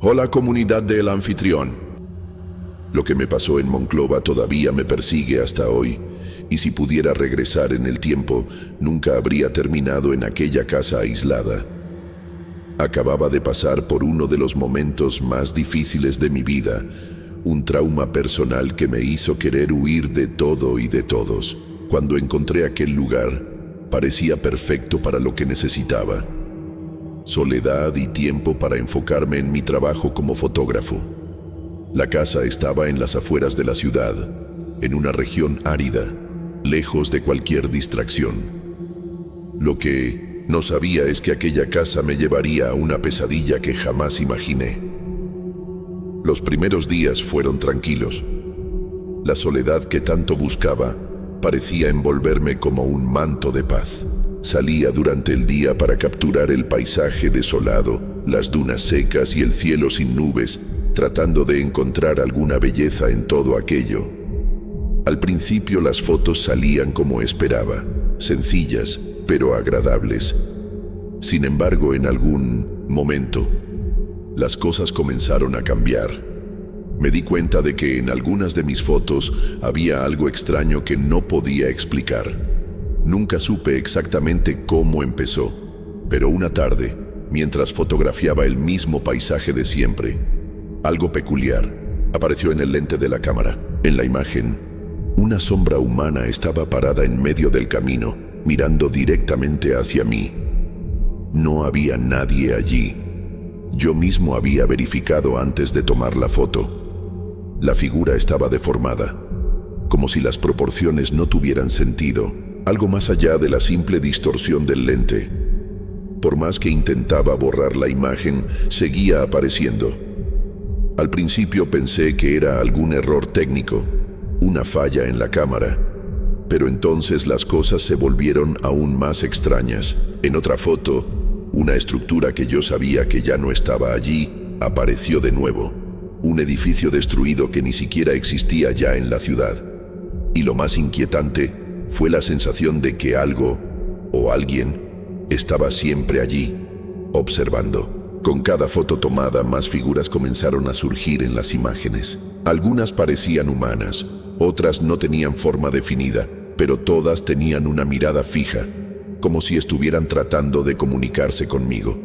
Hola, comunidad del anfitrión. Lo que me pasó en Monclova todavía me persigue hasta hoy, y si pudiera regresar en el tiempo, nunca habría terminado en aquella casa aislada. Acababa de pasar por uno de los momentos más difíciles de mi vida, un trauma personal que me hizo querer huir de todo y de todos. Cuando encontré aquel lugar, parecía perfecto para lo que necesitaba. Soledad y tiempo para enfocarme en mi trabajo como fotógrafo. La casa estaba en las afueras de la ciudad, en una región árida, lejos de cualquier distracción. Lo que no sabía es que aquella casa me llevaría a una pesadilla que jamás imaginé. Los primeros días fueron tranquilos. La soledad que tanto buscaba parecía envolverme como un manto de paz. Salía durante el día para capturar el paisaje desolado, las dunas secas y el cielo sin nubes, tratando de encontrar alguna belleza en todo aquello. Al principio las fotos salían como esperaba, sencillas pero agradables. Sin embargo, en algún momento, las cosas comenzaron a cambiar. Me di cuenta de que en algunas de mis fotos había algo extraño que no podía explicar. Nunca supe exactamente cómo empezó, pero una tarde, mientras fotografiaba el mismo paisaje de siempre, algo peculiar apareció en el lente de la cámara. En la imagen, una sombra humana estaba parada en medio del camino, mirando directamente hacia mí. No había nadie allí. Yo mismo había verificado antes de tomar la foto. La figura estaba deformada, como si las proporciones no tuvieran sentido, algo más allá de la simple distorsión del lente. Por más que intentaba borrar la imagen, seguía apareciendo. Al principio pensé que era algún error técnico, una falla en la cámara, pero entonces las cosas se volvieron aún más extrañas. En otra foto, una estructura que yo sabía que ya no estaba allí, apareció de nuevo. Un edificio destruido que ni siquiera existía ya en la ciudad. Y lo más inquietante fue la sensación de que algo o alguien estaba siempre allí, observando. Con cada foto tomada, más figuras comenzaron a surgir en las imágenes. Algunas parecían humanas, otras no tenían forma definida, pero todas tenían una mirada fija, como si estuvieran tratando de comunicarse conmigo.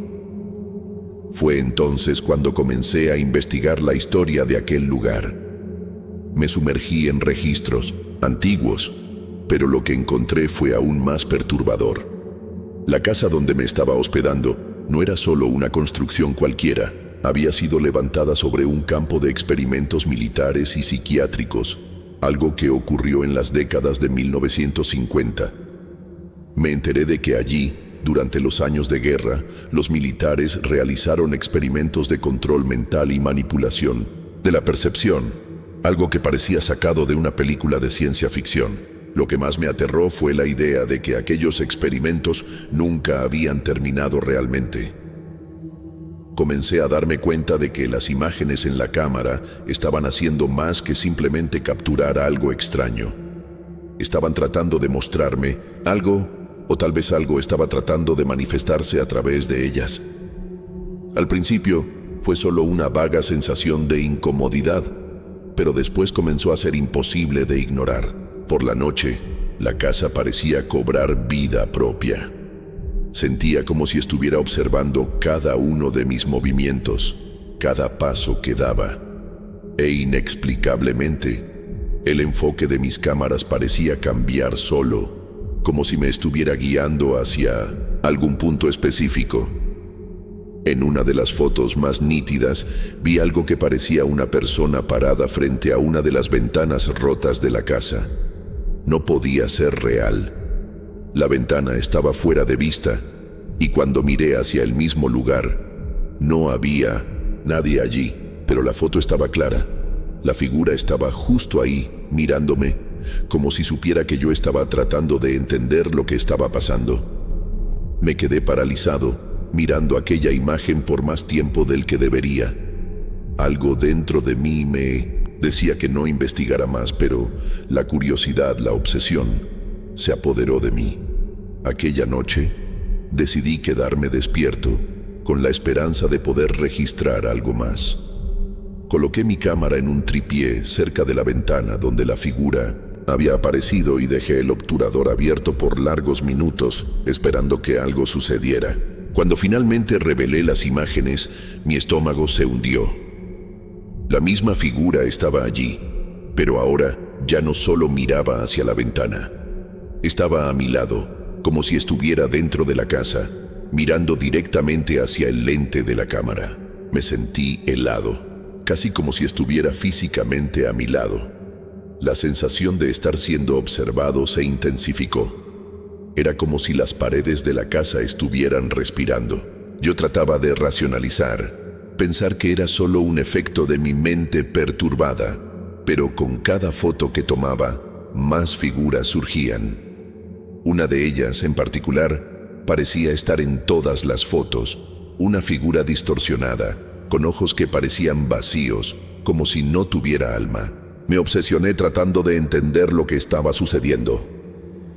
Fue entonces cuando comencé a investigar la historia de aquel lugar. Me sumergí en registros antiguos, pero lo que encontré fue aún más perturbador. La casa donde me estaba hospedando no era solo una construcción cualquiera, había sido levantada sobre un campo de experimentos militares y psiquiátricos, algo que ocurrió en las décadas de 1950. Me enteré de que allí, durante los años de guerra, los militares realizaron experimentos de control mental y manipulación de la percepción, algo que parecía sacado de una película de ciencia ficción. Lo que más me aterró fue la idea de que aquellos experimentos nunca habían terminado realmente. Comencé a darme cuenta de que las imágenes en la cámara estaban haciendo más que simplemente capturar algo extraño. Estaban tratando de mostrarme algo, o tal vez algo estaba tratando de manifestarse a través de ellas. Al principio fue solo una vaga sensación de incomodidad, pero después comenzó a ser imposible de ignorar. Por la noche, la casa parecía cobrar vida propia. Sentía como si estuviera observando cada uno de mis movimientos, cada paso que daba. E inexplicablemente, el enfoque de mis cámaras parecía cambiar solo, como si me estuviera guiando hacia algún punto específico. En una de las fotos más nítidas, vi algo que parecía una persona parada frente a una de las ventanas rotas de la casa. No podía ser real. La ventana estaba fuera de vista, y cuando miré hacia el mismo lugar, no había nadie allí, pero la foto estaba clara. La figura estaba justo ahí, mirándome, como si supiera que yo estaba tratando de entender lo que estaba pasando. Me quedé paralizado, mirando aquella imagen por más tiempo del que debería. Algo dentro de mí me decía que no investigara más, pero la curiosidad, la obsesión, se apoderó de mí. Aquella noche, decidí quedarme despierto, con la esperanza de poder registrar algo más. Coloqué mi cámara en un tripié cerca de la ventana donde la figura había aparecido y dejé el obturador abierto por largos minutos, esperando que algo sucediera. Cuando finalmente revelé las imágenes, mi estómago se hundió. La misma figura estaba allí, pero ahora ya no solo miraba hacia la ventana. Estaba a mi lado, como si estuviera dentro de la casa, mirando directamente hacia el lente de la cámara. Me sentí helado, casi como si estuviera físicamente a mi lado. La sensación de estar siendo observado se intensificó. Era como si las paredes de la casa estuvieran respirando. Yo trataba de racionalizar, pensar que era solo un efecto de mi mente perturbada, pero con cada foto que tomaba, más figuras surgían. Una de ellas, en particular, parecía estar en todas las fotos, una figura distorsionada, con ojos que parecían vacíos, como si no tuviera alma. Me obsesioné tratando de entender lo que estaba sucediendo.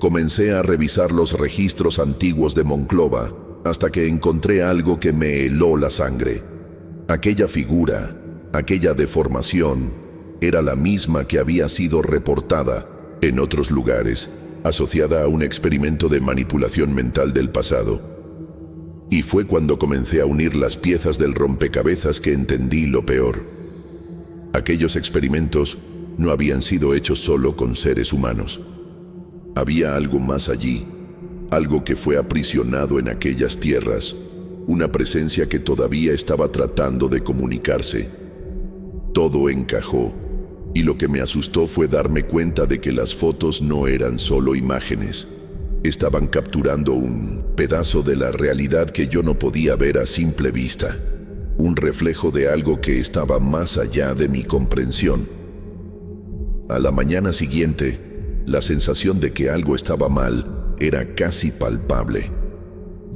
Comencé a revisar los registros antiguos de Monclova, hasta que encontré algo que me heló la sangre. Aquella figura, aquella deformación, era la misma que había sido reportada en otros lugares, asociada a un experimento de manipulación mental del pasado. Y fue cuando comencé a unir las piezas del rompecabezas que entendí lo peor. Aquellos experimentos no habían sido hechos solo con seres humanos. Había algo más allí, algo que fue aprisionado en aquellas tierras, una presencia que todavía estaba tratando de comunicarse. Todo encajó, y lo que me asustó fue darme cuenta de que las fotos no eran solo imágenes. Estaban capturando un pedazo de la realidad que yo no podía ver a simple vista, un reflejo de algo que estaba más allá de mi comprensión. A la mañana siguiente, la sensación de que algo estaba mal era casi palpable.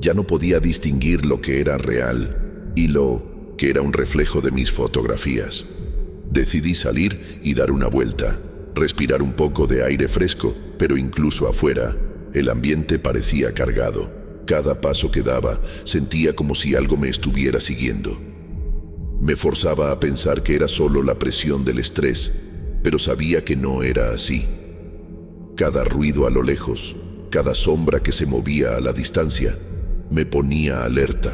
Ya no podía distinguir lo que era real y lo que era un reflejo de mis fotografías. Decidí salir y dar una vuelta, respirar un poco de aire fresco, pero incluso afuera, el ambiente parecía cargado. Cada paso que daba, sentía como si algo me estuviera siguiendo. Me forzaba a pensar que era solo la presión del estrés, pero sabía que no era así. Cada ruido a lo lejos, cada sombra que se movía a la distancia, me ponía alerta,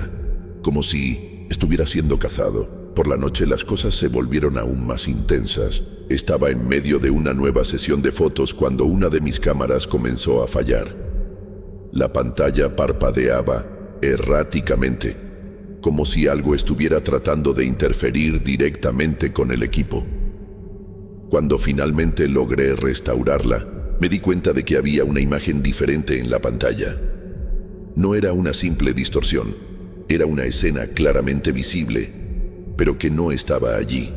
como si estuviera siendo cazado. Por la noche las cosas se volvieron aún más intensas. Estaba en medio de una nueva sesión de fotos cuando una de mis cámaras comenzó a fallar. La pantalla parpadeaba erráticamente, como si algo estuviera tratando de interferir directamente con el equipo. Cuando finalmente logré restaurarla, me di cuenta de que había una imagen diferente en la pantalla. No era una simple distorsión, era una escena claramente visible, pero que no estaba allí.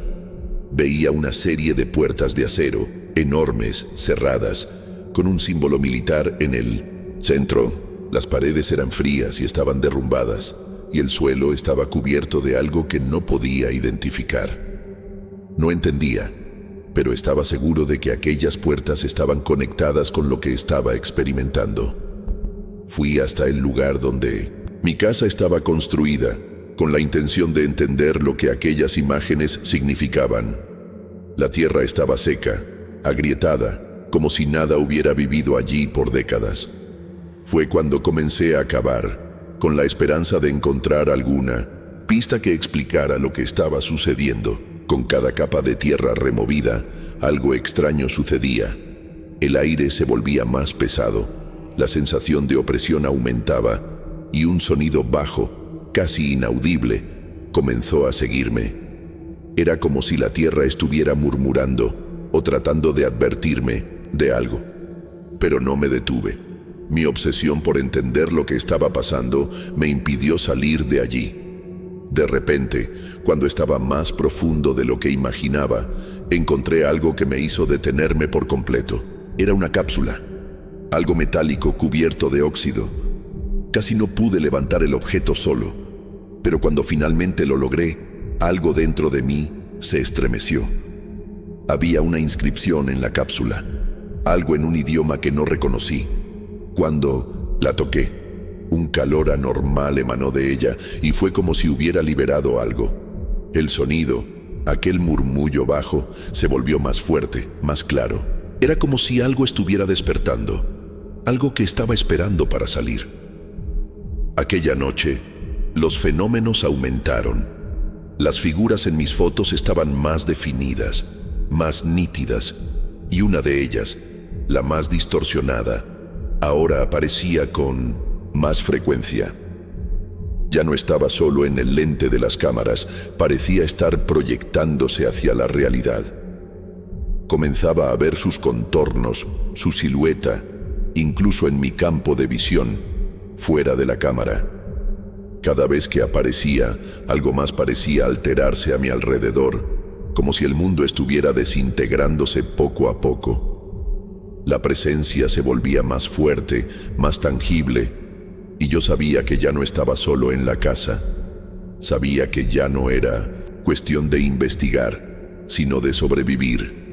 Veía una serie de puertas de acero, enormes, cerradas, con un símbolo militar en el centro. Las paredes eran frías y estaban derrumbadas, y el suelo estaba cubierto de algo que no podía identificar. No entendía, pero estaba seguro de que aquellas puertas estaban conectadas con lo que estaba experimentando. Fui hasta el lugar donde mi casa estaba construida, con la intención de entender lo que aquellas imágenes significaban. La tierra estaba seca, agrietada, como si nada hubiera vivido allí por décadas. Fue cuando comencé a cavar, con la esperanza de encontrar alguna pista que explicara lo que estaba sucediendo. Con cada capa de tierra removida, algo extraño sucedía. El aire se volvía más pesado, la sensación de opresión aumentaba, y un sonido bajo, casi inaudible, comenzó a seguirme. Era como si la tierra estuviera murmurando o tratando de advertirme de algo. Pero no me detuve. Mi obsesión por entender lo que estaba pasando me impidió salir de allí. De repente, cuando estaba más profundo de lo que imaginaba, encontré algo que me hizo detenerme por completo. Era una cápsula, algo metálico cubierto de óxido. Casi no pude levantar el objeto solo, pero cuando finalmente lo logré, algo dentro de mí se estremeció. Había una inscripción en la cápsula, algo en un idioma que no reconocí. Cuando la toqué, Un calor anormal emanó de ella y fue como si hubiera liberado algo. El sonido, aquel murmullo bajo, se volvió más fuerte, más claro. Era como si algo estuviera despertando, algo que estaba esperando para salir. Aquella noche, los fenómenos aumentaron. Las figuras en mis fotos estaban más definidas, más nítidas, y una de ellas, la más distorsionada, ahora aparecía con más frecuencia. Ya no estaba solo en el lente de las cámaras, parecía estar proyectándose hacia la realidad. Comenzaba a ver sus contornos, su silueta, incluso en mi campo de visión, fuera de la cámara. Cada vez que aparecía, algo más parecía alterarse a mi alrededor, como si el mundo estuviera desintegrándose poco a poco. La presencia se volvía más fuerte, más tangible, y yo sabía que ya no estaba solo en la casa. Sabía que ya no era cuestión de investigar, sino de sobrevivir.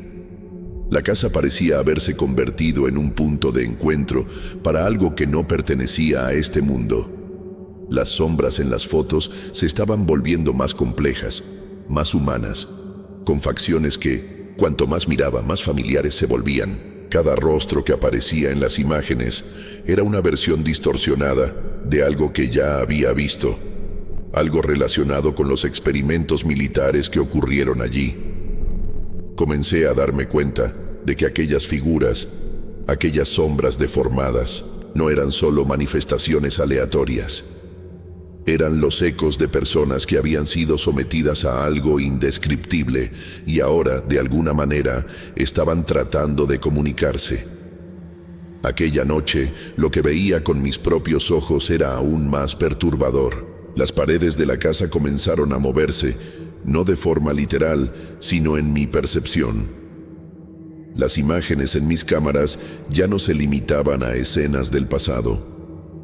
La casa parecía haberse convertido en un punto de encuentro para algo que no pertenecía a este mundo. Las sombras en las fotos se estaban volviendo más complejas, más humanas, con facciones que, cuanto más miraba, más familiares se volvían. Cada rostro que aparecía en las imágenes era una versión distorsionada de algo que ya había visto, algo relacionado con los experimentos militares que ocurrieron allí. Comencé a darme cuenta de que aquellas figuras, aquellas sombras deformadas, no eran solo manifestaciones aleatorias. Eran los ecos de personas que habían sido sometidas a algo indescriptible y ahora, de alguna manera, estaban tratando de comunicarse. Aquella noche, lo que veía con mis propios ojos era aún más perturbador. Las paredes de la casa comenzaron a moverse, no de forma literal, sino en mi percepción. Las imágenes en mis cámaras ya no se limitaban a escenas del pasado.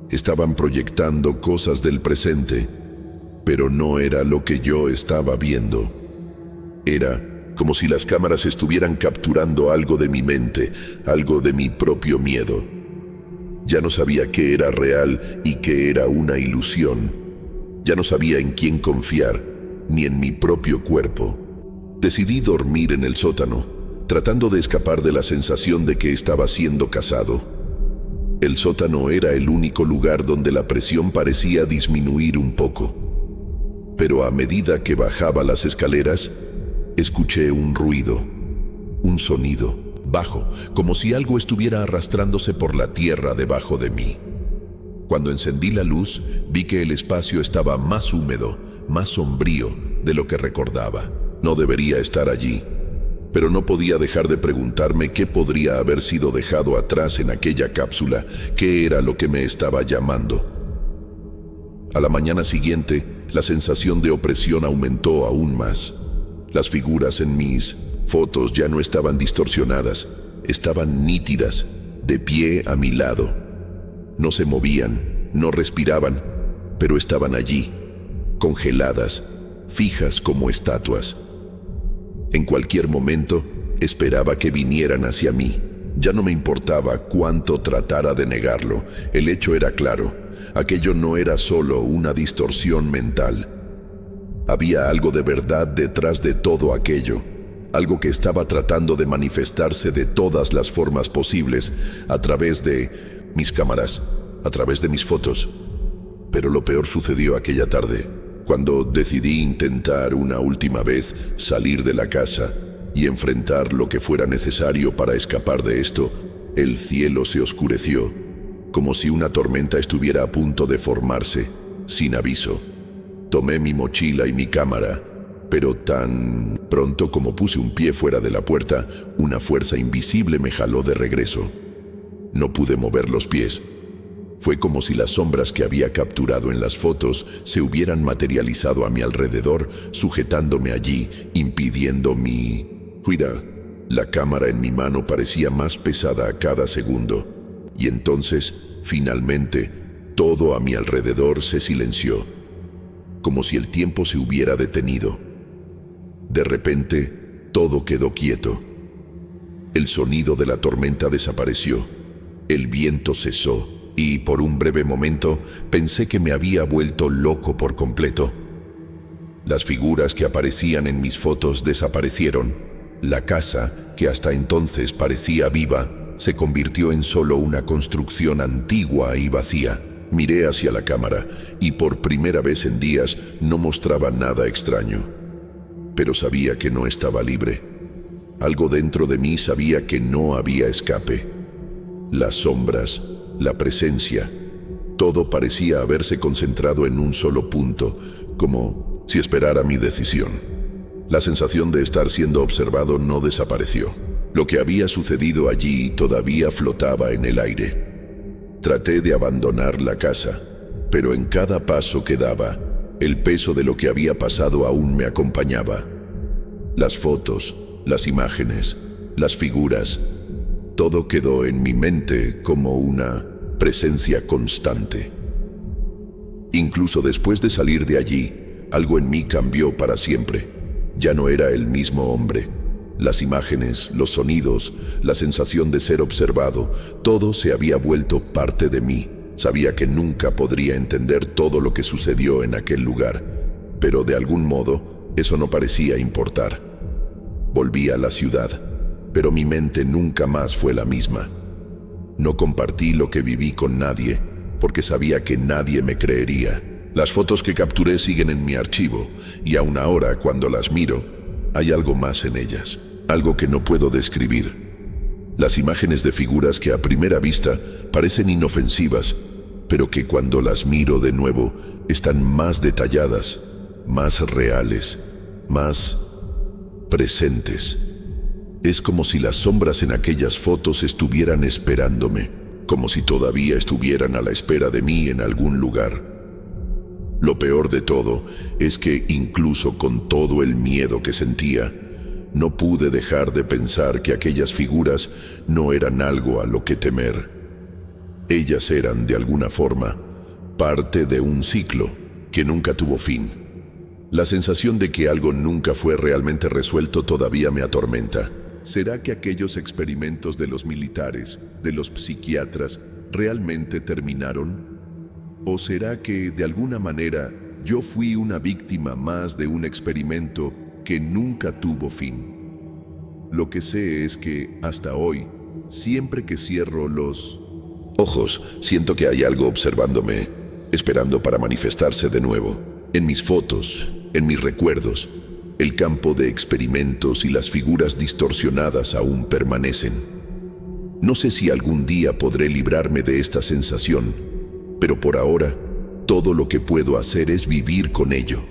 Estaban proyectando cosas del presente, pero no era lo que yo estaba viendo. Era como si las cámaras estuvieran capturando algo de mi mente, algo de mi propio miedo. Ya no sabía qué era real y qué era una ilusión. Ya no sabía en quién confiar, ni en mi propio cuerpo. Decidí dormir en el sótano, tratando de escapar de la sensación de que estaba siendo cazado. El sótano era el único lugar donde la presión parecía disminuir un poco. Pero a medida que bajaba las escaleras, escuché un ruido, un sonido, bajo, como si algo estuviera arrastrándose por la tierra debajo de mí. Cuando encendí la luz, vi que el espacio estaba más húmedo, más sombrío de lo que recordaba. No debería estar allí, pero no podía dejar de preguntarme qué podría haber sido dejado atrás en aquella cápsula, qué era lo que me estaba llamando. A la mañana siguiente, la sensación de opresión aumentó aún más. Las figuras en mis fotos ya no estaban distorsionadas, estaban nítidas, de pie a mi lado. No se movían, no respiraban, pero estaban allí, congeladas, fijas como estatuas. En cualquier momento, esperaba que vinieran hacia mí. Ya no me importaba cuánto tratara de negarlo. El hecho era claro. Aquello no era solo una distorsión mental. Había algo de verdad detrás de todo aquello. Algo que estaba tratando de manifestarse de todas las formas posibles a través de mis cámaras, a través de mis fotos. Pero lo peor sucedió aquella tarde, cuando decidí intentar una última vez salir de la casa y enfrentar lo que fuera necesario para escapar de esto. El cielo se oscureció, como si una tormenta estuviera a punto de formarse, sin aviso. Tomé mi mochila y mi cámara, pero tan pronto como puse un pie fuera de la puerta, una fuerza invisible me jaló de regreso. No pude mover los pies. Fue como si las sombras que había capturado en las fotos se hubieran materializado a mi alrededor, sujetándome allí, impidiendo mi cuidado. La cámara en mi mano parecía más pesada a cada segundo, y entonces, finalmente, todo a mi alrededor se silenció, como si el tiempo se hubiera detenido. De repente, todo quedó quieto. El sonido de la tormenta desapareció, el viento cesó, y por un breve momento pensé que me había vuelto loco por completo. Las figuras que aparecían en mis fotos desaparecieron. La casa, que hasta entonces parecía viva, se convirtió en solo una construcción antigua y vacía. Miré hacia la cámara y por primera vez en días no mostraba nada extraño. Pero sabía que no estaba libre. Algo dentro de mí sabía que no había escape. Las sombras, la presencia, todo parecía haberse concentrado en un solo punto, como si esperara mi decisión. La sensación de estar siendo observado no desapareció. Lo que había sucedido allí todavía flotaba en el aire. Traté de abandonar la casa, pero en cada paso que daba, el peso de lo que había pasado aún me acompañaba. Las fotos, las imágenes, las figuras, todo quedó en mi mente como una presencia constante. Incluso después de salir de allí, algo en mí cambió para siempre. Ya no era el mismo hombre. Las imágenes, los sonidos, la sensación de ser observado, todo se había vuelto parte de mí. Sabía que nunca podría entender todo lo que sucedió en aquel lugar, pero de algún modo eso no parecía importar. Volví a la ciudad, pero mi mente nunca más fue la misma. No compartí lo que viví con nadie, porque sabía que nadie me creería. Las fotos que capturé siguen en mi archivo, y aún ahora, cuando las miro, hay algo más en ellas, algo que no puedo describir. Las imágenes de figuras que a primera vista parecen inofensivas, pero que cuando las miro de nuevo están más detalladas, más reales, más presentes. Es como si las sombras en aquellas fotos estuvieran esperándome, como si todavía estuvieran a la espera de mí en algún lugar. Lo peor de todo es que incluso con todo el miedo que sentía, no pude dejar de pensar que aquellas figuras no eran algo a lo que temer. Ellas eran, de alguna forma, parte de un ciclo que nunca tuvo fin. La sensación de que algo nunca fue realmente resuelto todavía me atormenta. ¿Será que aquellos experimentos de los militares, de los psiquiatras, realmente terminaron? ¿O será que, de alguna manera, yo fui una víctima más de un experimento que nunca tuvo fin? Lo que sé es que, hasta hoy, siempre que cierro los ojos, siento que hay algo observándome, esperando para manifestarse de nuevo. En mis fotos, en mis recuerdos, el campo de experimentos y las figuras distorsionadas aún permanecen. No sé si algún día podré librarme de esta sensación, pero por ahora, todo lo que puedo hacer es vivir con ello.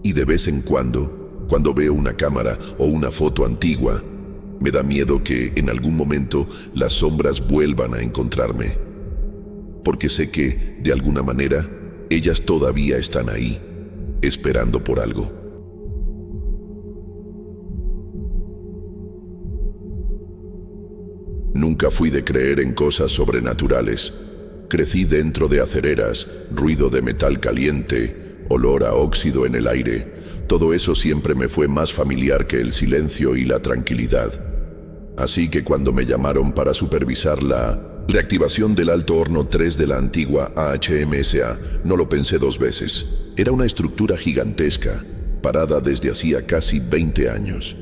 Y de vez en cuando veo una cámara o una foto antigua, me da miedo que en algún momento las sombras vuelvan a encontrarme. Porque sé que, de alguna manera, ellas todavía están ahí, esperando por algo. Nunca fui de creer en cosas sobrenaturales. Crecí dentro de acereras, ruido de metal caliente, olor a óxido en el aire. Todo eso siempre me fue más familiar que el silencio y la tranquilidad. Así que cuando me llamaron para supervisar la reactivación del Alto Horno 3 de la antigua AHMSA, no lo pensé dos veces. Era una estructura gigantesca, parada desde hacía casi 20 años.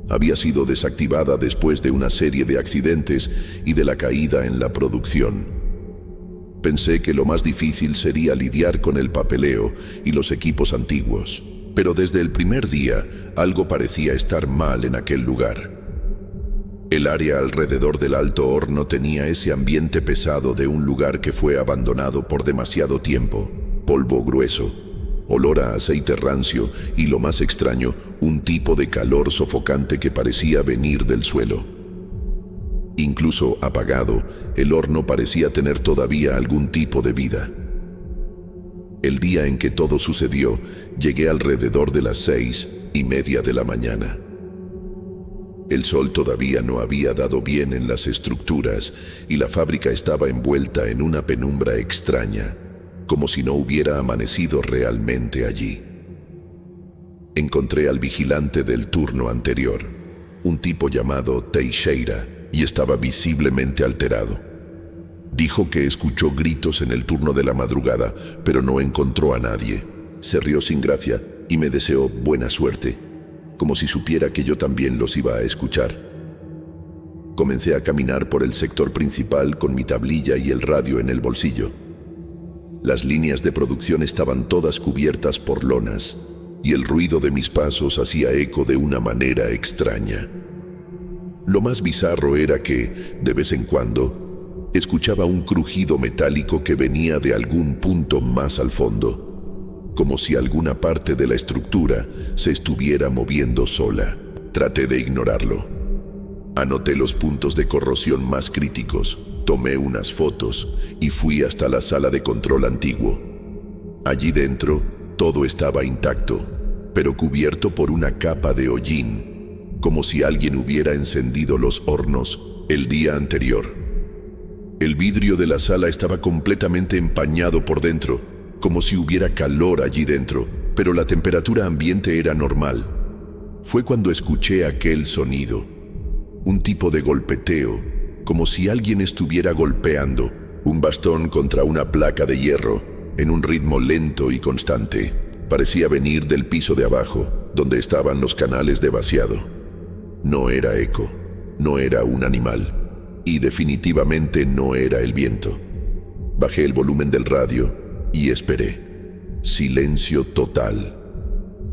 Había sido desactivada después de una serie de accidentes y de la caída en la producción. Pensé que lo más difícil sería lidiar con el papeleo y los equipos antiguos, pero desde el primer día algo parecía estar mal en aquel lugar. El área alrededor del Alto Horno tenía ese ambiente pesado de un lugar que fue abandonado por demasiado tiempo, polvo grueso, olor a aceite rancio y, lo más extraño, un tipo de calor sofocante que parecía venir del suelo. Incluso apagado, el horno parecía tener todavía algún tipo de vida. El día en que todo sucedió, llegué alrededor de las 6:30 de la mañana. El sol todavía no había dado bien en las estructuras y la fábrica estaba envuelta en una penumbra extraña, como si no hubiera amanecido realmente allí. Encontré al vigilante del turno anterior, un tipo llamado Teixeira, y estaba visiblemente alterado. Dijo que escuchó gritos en el turno de la madrugada, pero no encontró a nadie. Se rió sin gracia y me deseó buena suerte, como si supiera que yo también los iba a escuchar. Comencé a caminar por el sector principal con mi tablilla y el radio en el bolsillo. Las líneas de producción estaban todas cubiertas por lonas, y el ruido de mis pasos hacía eco de una manera extraña. Lo más bizarro era que, de vez en cuando, escuchaba un crujido metálico que venía de algún punto más al fondo, como si alguna parte de la estructura se estuviera moviendo sola. Traté de ignorarlo. Anoté los puntos de corrosión más críticos, tomé unas fotos y fui hasta la sala de control antiguo. Allí dentro, todo estaba intacto, pero cubierto por una capa de hollín, como si alguien hubiera encendido los hornos el día anterior. El vidrio de la sala estaba completamente empañado por dentro, como si hubiera calor allí dentro, pero la temperatura ambiente era normal. Fue cuando escuché aquel sonido, un tipo de golpeteo, como si alguien estuviera golpeando un bastón contra una placa de hierro, en un ritmo lento y constante. Parecía venir del piso de abajo, donde estaban los canales de vaciado. No era eco, no era un animal, y definitivamente no era el viento. Bajé el volumen del radio y esperé. Silencio total.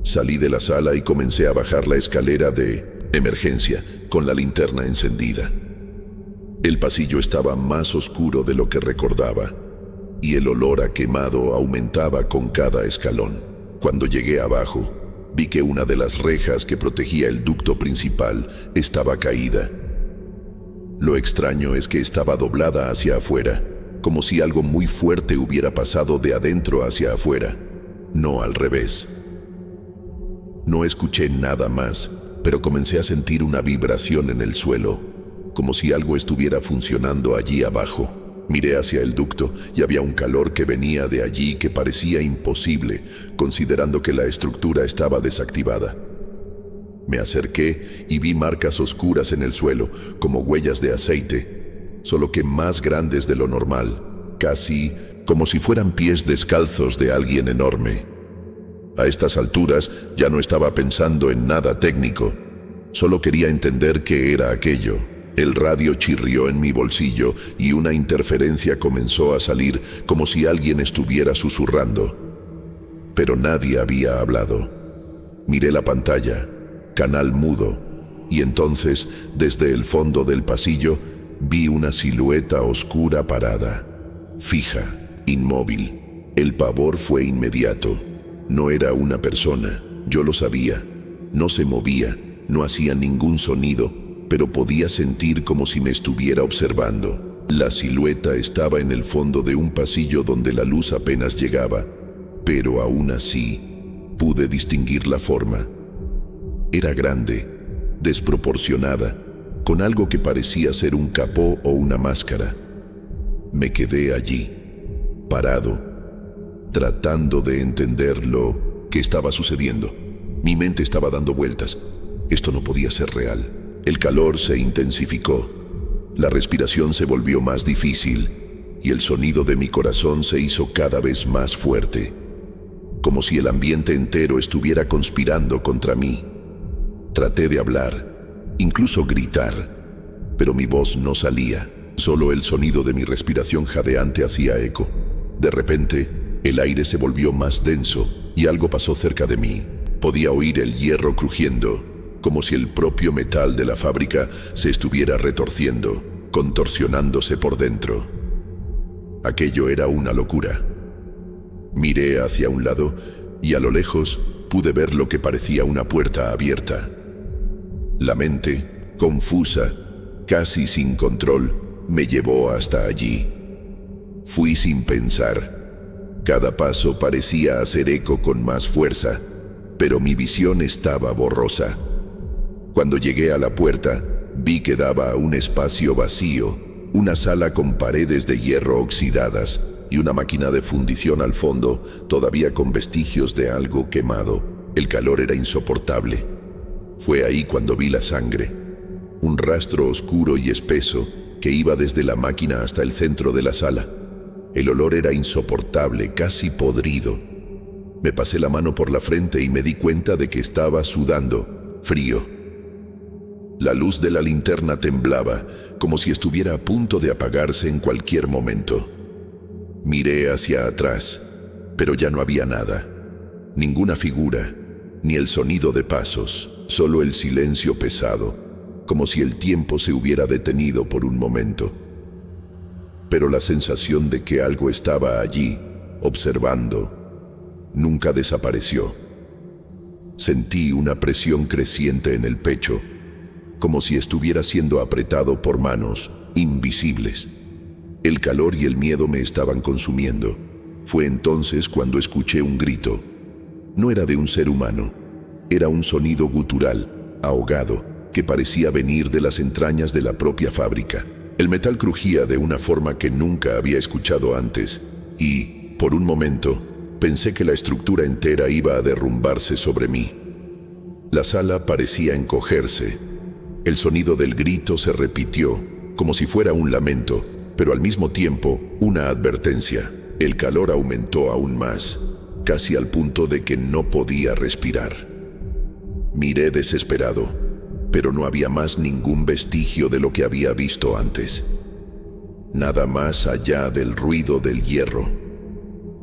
Salí de la sala y comencé a bajar la escalera de emergencia con la linterna encendida. El pasillo estaba más oscuro de lo que recordaba, y el olor a quemado aumentaba con cada escalón. Cuando llegué abajo, vi que una de las rejas que protegía el ducto principal estaba caída. Lo extraño es que estaba doblada hacia afuera, como si algo muy fuerte hubiera pasado de adentro hacia afuera, no al revés. No escuché nada más, pero comencé a sentir una vibración en el suelo, como si algo estuviera funcionando allí abajo. Miré hacia el ducto y había un calor que venía de allí que parecía imposible, considerando que la estructura estaba desactivada. Me acerqué y vi marcas oscuras en el suelo, como huellas de aceite, solo que más grandes de lo normal, casi como si fueran pies descalzos de alguien enorme. A estas alturas ya no estaba pensando en nada técnico, solo quería entender qué era aquello. El radio chirrió en mi bolsillo y una interferencia comenzó a salir como si alguien estuviera susurrando. Pero nadie había hablado. Miré la pantalla, canal mudo, y entonces, desde el fondo del pasillo, vi una silueta oscura parada, fija, inmóvil. El pavor fue inmediato. No era una persona, yo lo sabía. No se movía, no hacía ningún sonido, pero podía sentir como si me estuviera observando. La silueta estaba en el fondo de un pasillo donde la luz apenas llegaba, pero aún así pude distinguir la forma. Era grande, desproporcionada, con algo que parecía ser un capó o una máscara. Me quedé allí, parado, tratando de entender lo que estaba sucediendo. Mi mente estaba dando vueltas. Esto no podía ser real. El calor se intensificó, la respiración se volvió más difícil y el sonido de mi corazón se hizo cada vez más fuerte, como si el ambiente entero estuviera conspirando contra mí. Traté de hablar, incluso gritar, pero mi voz no salía, solo el sonido de mi respiración jadeante hacía eco. De repente, el aire se volvió más denso y algo pasó cerca de mí. Podía oír el hierro crujiendo, como si el propio metal de la fábrica se estuviera retorciendo, contorsionándose por dentro. Aquello era una locura. Miré hacia un lado y a lo lejos pude ver lo que parecía una puerta abierta. La mente, confusa, casi sin control, me llevó hasta allí. Fui sin pensar. Cada paso parecía hacer eco con más fuerza, pero mi visión estaba borrosa. Cuando llegué a la puerta, vi que daba a un espacio vacío, una sala con paredes de hierro oxidadas y una máquina de fundición al fondo, todavía con vestigios de algo quemado. El calor era insoportable. Fue ahí cuando vi la sangre, un rastro oscuro y espeso que iba desde la máquina hasta el centro de la sala. El olor era insoportable, casi podrido. Me pasé la mano por la frente y me di cuenta de que estaba sudando, frío. La luz de la linterna temblaba, como si estuviera a punto de apagarse en cualquier momento. Miré hacia atrás, pero ya no había nada. Ninguna figura, ni el sonido de pasos, solo el silencio pesado, como si el tiempo se hubiera detenido por un momento. Pero la sensación de que algo estaba allí, observando, nunca desapareció. Sentí una presión creciente en el pecho, como si estuviera siendo apretado por manos invisibles. El calor y el miedo me estaban consumiendo. Fue entonces cuando escuché un grito. No era de un ser humano, era un sonido gutural, ahogado, que parecía venir de las entrañas de la propia fábrica. El metal crujía de una forma que nunca había escuchado antes, y, por un momento, pensé que la estructura entera iba a derrumbarse sobre mí. La sala parecía encogerse. El sonido del grito se repitió, como si fuera un lamento, pero al mismo tiempo una advertencia. El calor aumentó aún más, casi al punto de que no podía respirar. Miré desesperado, pero no había más ningún vestigio de lo que había visto antes. Nada más allá del ruido del hierro.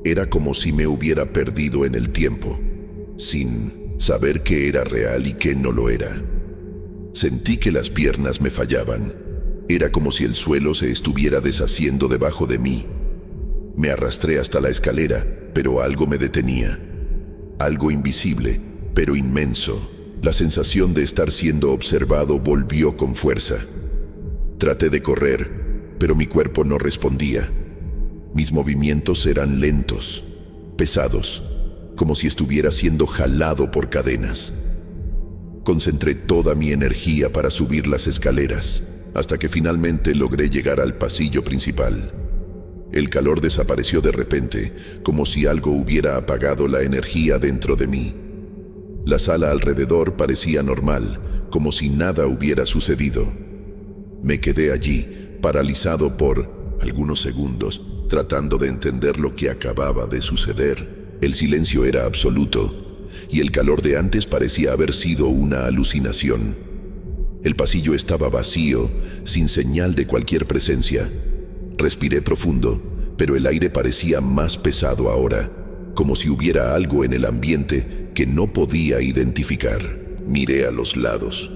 Era como si me hubiera perdido en el tiempo, sin saber qué era real y qué no lo era. Sentí que las piernas me fallaban. Era como si el suelo se estuviera deshaciendo debajo de mí. Me arrastré hasta la escalera, pero algo me detenía. Algo invisible, pero inmenso. La sensación de estar siendo observado volvió con fuerza. Traté de correr, pero mi cuerpo no respondía. Mis movimientos eran lentos, pesados, como si estuviera siendo jalado por cadenas. Concentré toda mi energía para subir las escaleras, hasta que finalmente logré llegar al pasillo principal. El calor desapareció de repente, como si algo hubiera apagado la energía dentro de mí. La sala alrededor parecía normal, como si nada hubiera sucedido. Me quedé allí, paralizado por algunos segundos, tratando de entender lo que acababa de suceder. El silencio era absoluto, y el calor de antes parecía haber sido una alucinación. El pasillo estaba vacío, sin señal de cualquier presencia. Respiré profundo, pero el aire parecía más pesado ahora, como si hubiera algo en el ambiente que no podía identificar. Miré a los lados,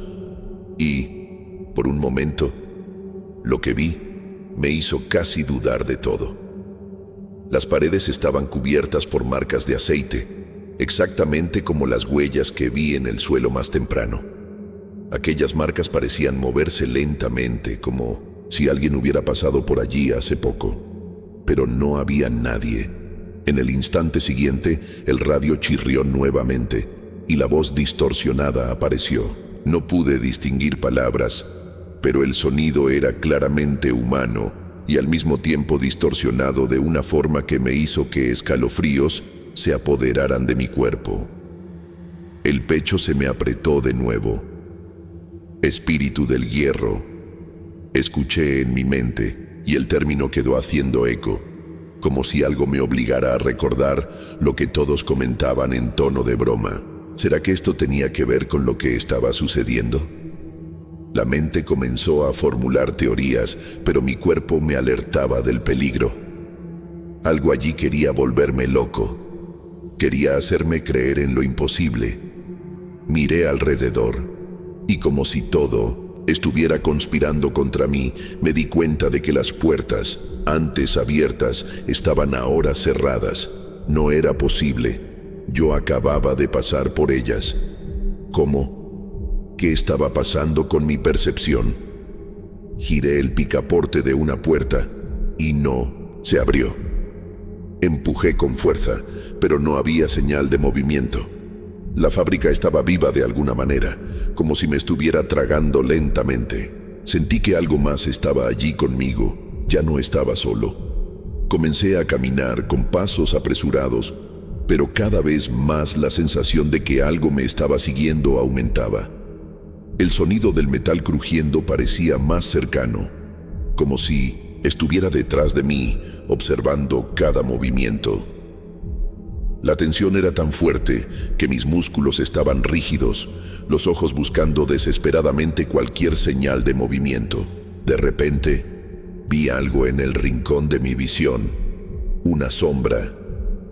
y, por un momento, lo que vi me hizo casi dudar de todo. Las paredes estaban cubiertas por marcas de aceite, exactamente como las huellas que vi en el suelo más temprano. Aquellas marcas parecían moverse lentamente, como si alguien hubiera pasado por allí hace poco, pero no había nadie. En el instante siguiente, el radio chirrió nuevamente y la voz distorsionada apareció. No pude distinguir palabras, pero el sonido era claramente humano y al mismo tiempo distorsionado de una forma que me hizo que escalofríos se apoderaran de mi cuerpo. El pecho se me apretó de nuevo. Espíritu del hierro. Escuché en mi mente y el término quedó haciendo eco, como si algo me obligara a recordar lo que todos comentaban en tono de broma. ¿Será que esto tenía que ver con lo que estaba sucediendo? La mente comenzó a formular teorías, pero mi cuerpo me alertaba del peligro. Algo allí quería volverme loco. Quería hacerme creer en lo imposible. Miré alrededor, y como si todo estuviera conspirando contra mí, me di cuenta de que las puertas, antes abiertas, estaban ahora cerradas. No era posible. Yo acababa de pasar por ellas. ¿Cómo? ¿Qué estaba pasando con mi percepción? Giré el picaporte de una puerta, y no se abrió. Empujé con fuerza, pero no había señal de movimiento. La fábrica estaba viva de alguna manera, como si me estuviera tragando lentamente. Sentí que algo más estaba allí conmigo, ya no estaba solo. Comencé a caminar con pasos apresurados, pero cada vez más la sensación de que algo me estaba siguiendo aumentaba. El sonido del metal crujiendo parecía más cercano, como si estuviera detrás de mí, observando cada movimiento. La tensión era tan fuerte que mis músculos estaban rígidos, los ojos buscando desesperadamente cualquier señal de movimiento. De repente, vi algo en el rincón de mi visión, una sombra.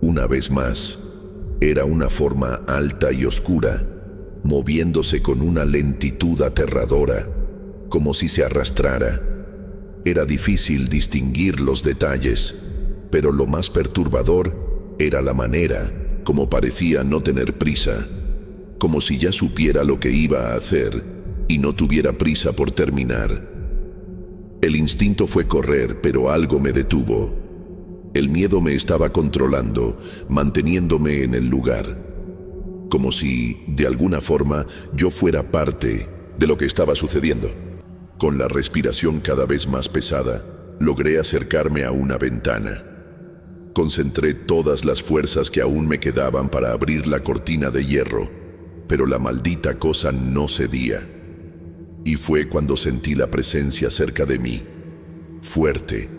Una vez más, era una forma alta y oscura, moviéndose con una lentitud aterradora, como si se arrastrara. Era difícil distinguir los detalles, pero lo más perturbador era la manera como parecía no tener prisa, como si ya supiera lo que iba a hacer y no tuviera prisa por terminar. El instinto fue correr, pero algo me detuvo. El miedo me estaba controlando, manteniéndome en el lugar, como si, de alguna forma, yo fuera parte de lo que estaba sucediendo. Con la respiración cada vez más pesada, logré acercarme a una ventana. Concentré todas las fuerzas que aún me quedaban para abrir la cortina de hierro, pero la maldita cosa no cedía. Y fue cuando sentí la presencia cerca de mí, fuerte,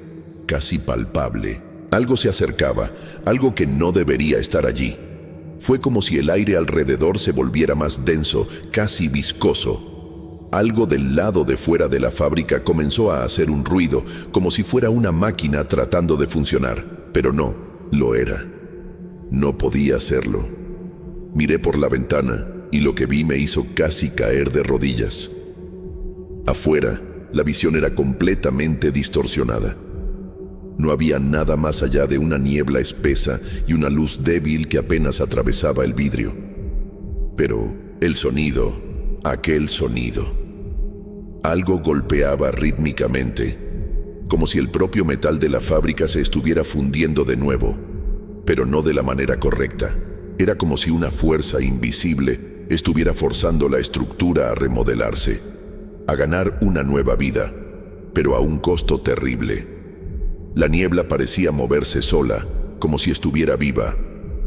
casi palpable. Algo se acercaba, algo que no debería estar allí. Fue como si el aire alrededor se volviera más denso, casi viscoso. Algo del lado de fuera de la fábrica comenzó a hacer un ruido, como si fuera una máquina tratando de funcionar. Pero no, lo era. No podía hacerlo. Miré por la ventana y lo que vi me hizo casi caer de rodillas. Afuera, la visión era completamente distorsionada. No había nada más allá de una niebla espesa y una luz débil que apenas atravesaba el vidrio. Pero el sonido, aquel sonido. Algo golpeaba rítmicamente, como si el propio metal de la fábrica se estuviera fundiendo de nuevo, pero no de la manera correcta. Era como si una fuerza invisible estuviera forzando la estructura a remodelarse, a ganar una nueva vida, pero a un costo terrible. La niebla parecía moverse sola, como si estuviera viva,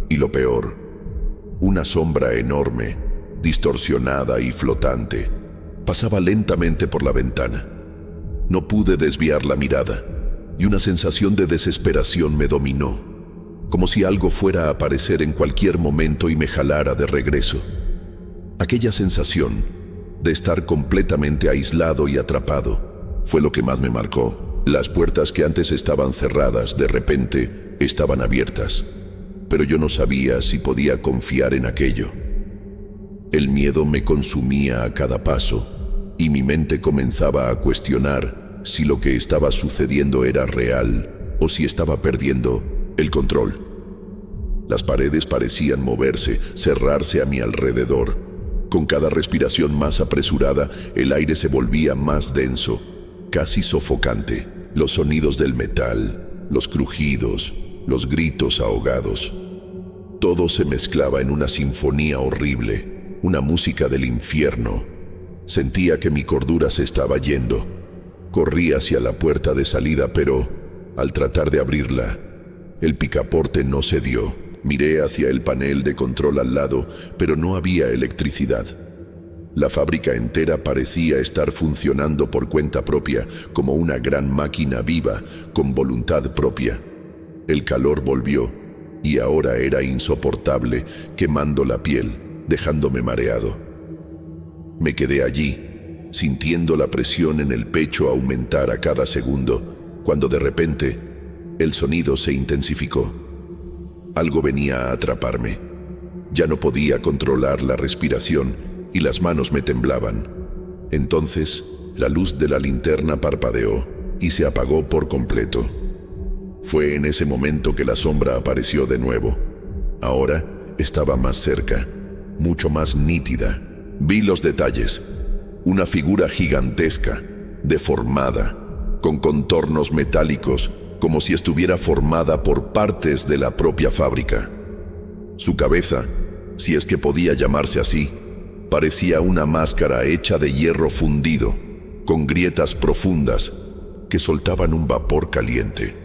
y lo peor, una sombra enorme, distorsionada y flotante, pasaba lentamente por la ventana. No pude desviar la mirada, y una sensación de desesperación me dominó, como si algo fuera a aparecer en cualquier momento y me jalara de regreso. Aquella sensación de estar completamente aislado y atrapado fue lo que más me marcó. Las puertas que antes estaban cerradas, de repente, estaban abiertas, pero yo no sabía si podía confiar en aquello. El miedo me consumía a cada paso, y mi mente comenzaba a cuestionar si lo que estaba sucediendo era real o si estaba perdiendo el control. Las paredes parecían moverse, cerrarse a mi alrededor. Con cada respiración más apresurada, el aire se volvía más denso, casi sofocante. Los sonidos del metal, los crujidos, los gritos ahogados. Todo se mezclaba en una sinfonía horrible, una música del infierno. Sentía que mi cordura se estaba yendo. Corrí hacia la puerta de salida, pero al tratar de abrirla, el picaporte no cedió. Miré hacia el panel de control al lado, pero no había electricidad. La fábrica entera parecía estar funcionando por cuenta propia, como una gran máquina viva, con voluntad propia. El calor volvió, y ahora era insoportable, quemando la piel, dejándome mareado. Me quedé allí, sintiendo la presión en el pecho aumentar a cada segundo, cuando de repente el sonido se intensificó. Algo venía a atraparme. Ya no podía controlar la respiración y las manos me temblaban. Entonces, la luz de la linterna parpadeó y se apagó por completo. Fue en ese momento que la sombra apareció de nuevo. Ahora estaba más cerca, mucho más nítida. Vi los detalles. Una figura gigantesca, deformada, con contornos metálicos, como si estuviera formada por partes de la propia fábrica. Su cabeza, si es que podía llamarse así, parecía una máscara hecha de hierro fundido, con grietas profundas que soltaban un vapor caliente.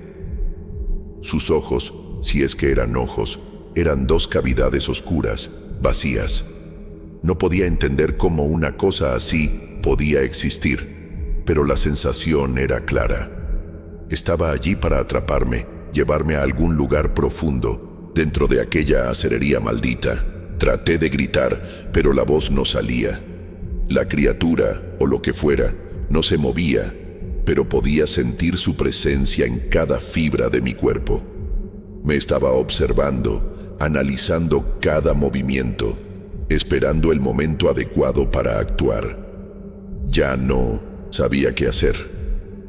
Sus ojos, si es que eran ojos, eran dos cavidades oscuras, vacías. No podía entender cómo una cosa así podía existir. pero la sensación era clara. Estaba allí para atraparme, llevarme a algún lugar profundo, dentro de aquella acerería maldita. Traté de gritar, pero la voz no salía. La criatura, o lo que fuera, no se movía, pero podía sentir su presencia en cada fibra de mi cuerpo. Me estaba observando, analizando cada movimiento, esperando el momento adecuado para actuar. Ya no sabía qué hacer.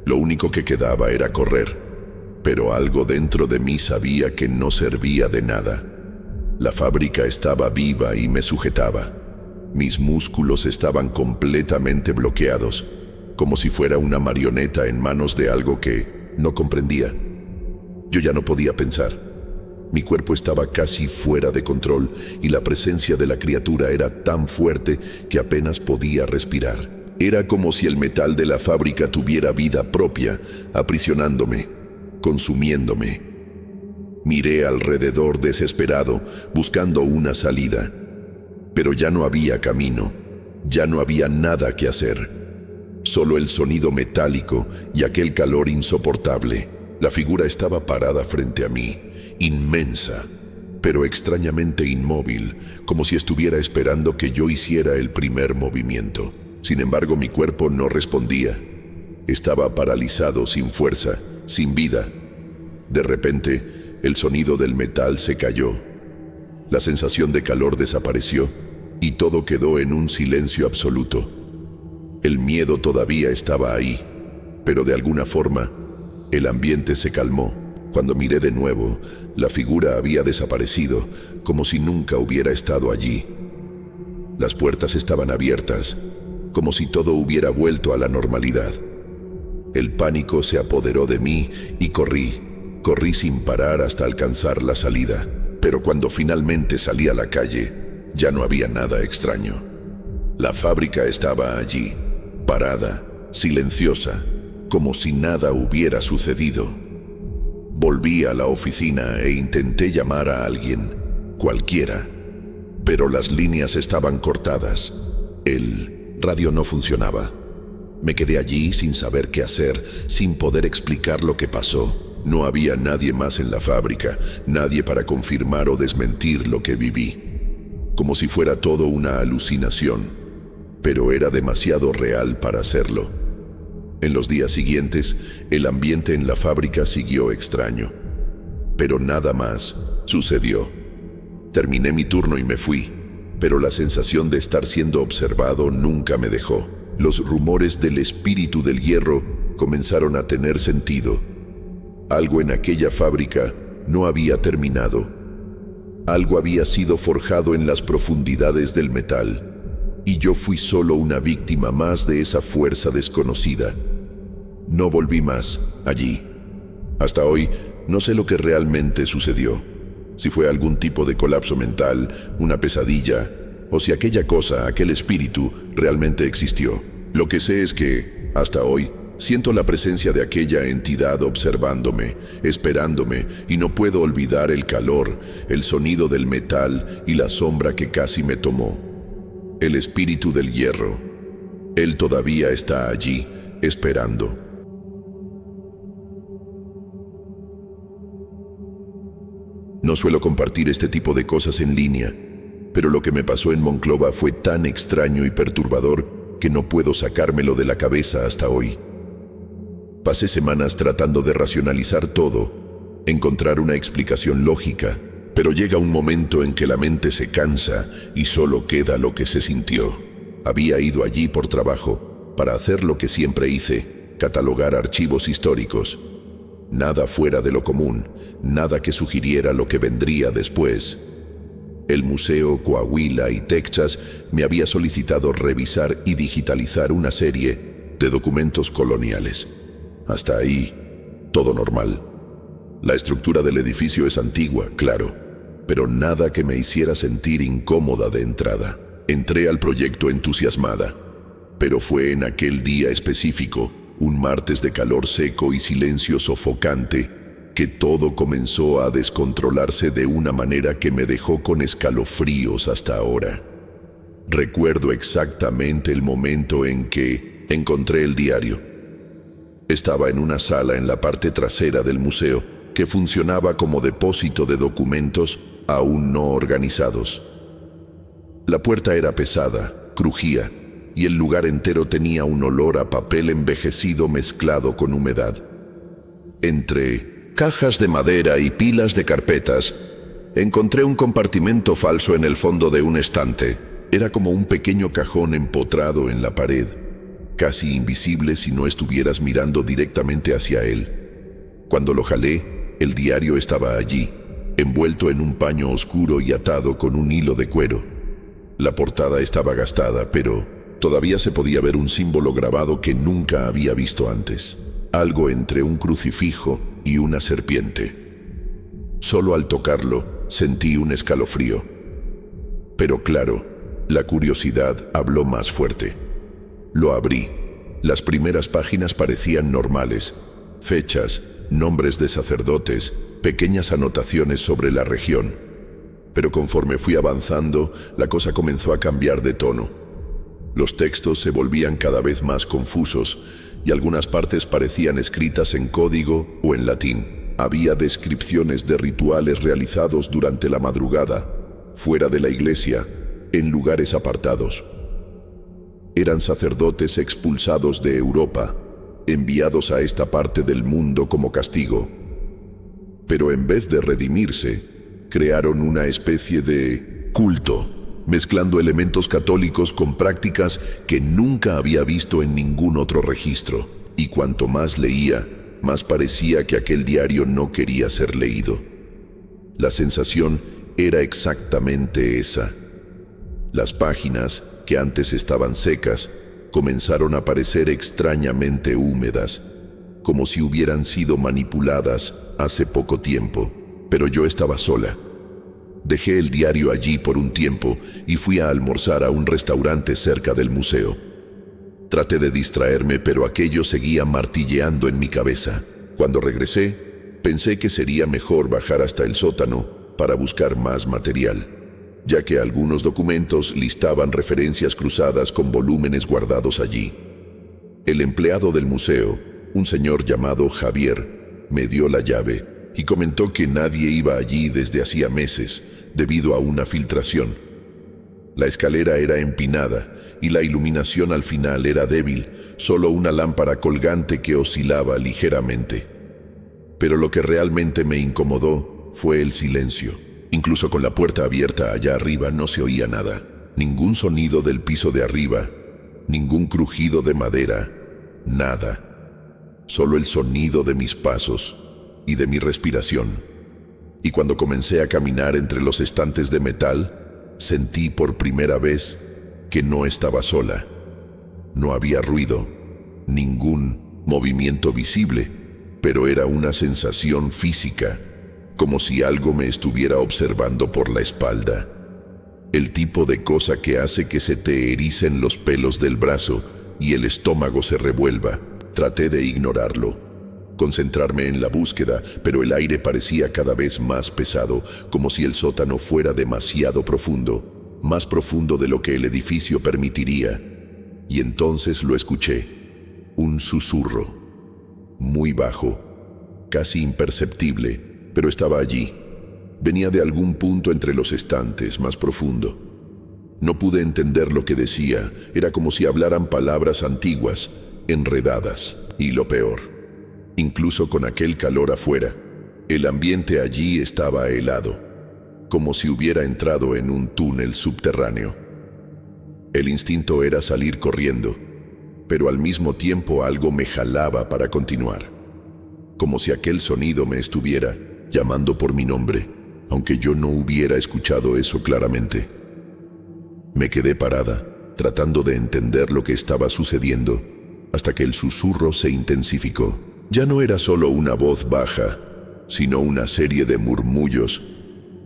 Lo único que quedaba era correr, pero algo dentro de mí sabía que no servía de nada. La fábrica estaba viva y me sujetaba. Mis músculos estaban completamente bloqueados, como si fuera una marioneta en manos de algo que no comprendía. Yo ya no podía pensar. Mi cuerpo estaba casi fuera de control y la presencia de la criatura era tan fuerte que apenas podía respirar. Era como si el metal de la fábrica tuviera vida propia, aprisionándome, consumiéndome. Miré alrededor desesperado, buscando una salida. Pero ya no había camino, ya no había nada que hacer. Solo el sonido metálico y aquel calor insoportable. La figura estaba parada frente a mí, inmensa, pero extrañamente inmóvil, como si estuviera esperando que yo hiciera el primer movimiento. Sin embargo, mi cuerpo no respondía. Estaba paralizado, sin fuerza, sin vida. De repente, el sonido del metal se cayó. La sensación de calor desapareció y todo quedó en un silencio absoluto. El miedo todavía estaba ahí, pero de alguna forma, el ambiente se calmó. Cuando miré de nuevo, la figura había desaparecido, como si nunca hubiera estado allí. Las puertas estaban abiertas, como si todo hubiera vuelto a la normalidad. El pánico se apoderó de mí y corrí sin parar hasta alcanzar la salida. Pero cuando finalmente salí a la calle, ya no había nada extraño. La fábrica estaba allí, parada, silenciosa, como si nada hubiera sucedido. Volví a la oficina e intenté llamar a alguien, cualquiera, pero las líneas estaban cortadas. El radio no funcionaba. Me quedé allí sin saber qué hacer, sin poder explicar lo que pasó. No había nadie más en la fábrica, nadie para confirmar o desmentir lo que viví. Como si fuera todo una alucinación, pero era demasiado real para hacerlo. En los días siguientes, el ambiente en la fábrica siguió extraño, pero nada más sucedió. Terminé mi turno y me fui, pero la sensación de estar siendo observado nunca me dejó. Los rumores del espíritu del hierro comenzaron a tener sentido. Algo en aquella fábrica no había terminado. Algo había sido forjado en las profundidades del metal, y yo fui solo una víctima más de esa fuerza desconocida. No volví más allí. Hasta hoy no sé lo que realmente sucedió. Si fue algún tipo de colapso mental, una pesadilla, o si aquella cosa, aquel espíritu, realmente existió. Lo que sé es que, hasta hoy, siento la presencia de aquella entidad observándome, esperándome, y no puedo olvidar el calor, el sonido del metal y la sombra que casi me tomó. El espíritu del hierro. Él todavía está allí, esperando. No suelo compartir este tipo de cosas en línea, pero lo que me pasó en Monclova fue tan extraño y perturbador que no puedo sacármelo de la cabeza hasta hoy. Pasé semanas tratando de racionalizar todo, encontrar una explicación lógica, pero llega un momento en que la mente se cansa y solo queda lo que se sintió. Había ido allí por trabajo, para hacer lo que siempre hice, catalogar archivos históricos. Nada fuera de lo común, nada que sugiriera lo que vendría después. El Museo Coahuila y Texas me había solicitado revisar y digitalizar una serie de documentos coloniales. Hasta ahí, todo normal. La estructura del edificio es antigua, claro, pero nada que me hiciera sentir incómoda de entrada. Entré al proyecto entusiasmada, pero fue en aquel día específico, un martes de calor seco y silencio sofocante, que todo comenzó a descontrolarse de una manera que me dejó con escalofríos hasta ahora. Recuerdo exactamente el momento en que encontré el diario. Estaba en una sala en la parte trasera del museo que funcionaba como depósito de documentos aún no organizados. La puerta era pesada, crujía, y el lugar entero tenía un olor a papel envejecido mezclado con humedad. Entre cajas de madera y pilas de carpetas, encontré un compartimento falso en el fondo de un estante. Era como un pequeño cajón empotrado en la pared, casi invisible si no estuvieras mirando directamente hacia él. Cuando lo jalé, el diario estaba allí, envuelto en un paño oscuro y atado con un hilo de cuero. La portada estaba gastada, pero todavía se podía ver un símbolo grabado que nunca había visto antes. Algo entre un crucifijo y una serpiente. Solo al tocarlo, sentí un escalofrío. Pero claro, la curiosidad habló más fuerte. Lo abrí. Las primeras páginas parecían normales. Fechas, nombres de sacerdotes, pequeñas anotaciones sobre la región. Pero conforme fui avanzando, la cosa comenzó a cambiar de tono. Los textos se volvían cada vez más confusos y algunas partes parecían escritas en código o en latín. Había descripciones de rituales realizados durante la madrugada, fuera de la iglesia, en lugares apartados. Eran sacerdotes expulsados de Europa, enviados a esta parte del mundo como castigo. Pero en vez de redimirse, crearon una especie de culto, mezclando elementos católicos con prácticas que nunca había visto en ningún otro registro. Y cuanto más leía, más parecía que aquel diario no quería ser leído. La sensación era exactamente esa. Las páginas, que antes estaban secas, comenzaron a parecer extrañamente húmedas, como si hubieran sido manipuladas hace poco tiempo. Pero yo estaba sola. Dejé el diario allí por un tiempo y fui a almorzar a un restaurante cerca del museo. Traté de distraerme, pero aquello seguía martilleando en mi cabeza. Cuando regresé, pensé que sería mejor bajar hasta el sótano para buscar más material, ya que algunos documentos listaban referencias cruzadas con volúmenes guardados allí. El empleado del museo, un señor llamado Javier, me dio la llave y comentó que nadie iba allí desde hacía meses debido a una filtración. La escalera era empinada y la iluminación al final era débil, solo una lámpara colgante que oscilaba ligeramente. Pero lo que realmente me incomodó fue el silencio. Incluso con la puerta abierta allá arriba no se oía nada. Ningún sonido del piso de arriba, ningún crujido de madera, nada. Solo el sonido de mis pasos y de mi respiración. Y cuando comencé a caminar entre los estantes de metal, sentí por primera vez que no estaba sola. No había ruido, ningún movimiento visible, pero era una sensación física, como si algo me estuviera observando por la espalda. El tipo de cosa que hace que se te ericen los pelos del brazo y el estómago se revuelva. Traté de ignorarlo, concentrarme en la búsqueda, pero el aire parecía cada vez más pesado, como si el sótano fuera demasiado profundo, más profundo de lo que el edificio permitiría. Y entonces lo escuché, un susurro, muy bajo, casi imperceptible, pero estaba allí. Venía de algún punto entre los estantes, más profundo. No pude entender lo que decía, era como si hablaran palabras antiguas, enredadas, y lo peor. Incluso con aquel calor afuera, el ambiente allí estaba helado, como si hubiera entrado en un túnel subterráneo. El instinto era salir corriendo, pero al mismo tiempo algo me jalaba para continuar, como si aquel sonido me estuviera llamando por mi nombre, aunque yo no hubiera escuchado eso claramente. Me quedé parada, tratando de entender lo que estaba sucediendo, hasta que el susurro se intensificó. Ya no era solo una voz baja, sino una serie de murmullos,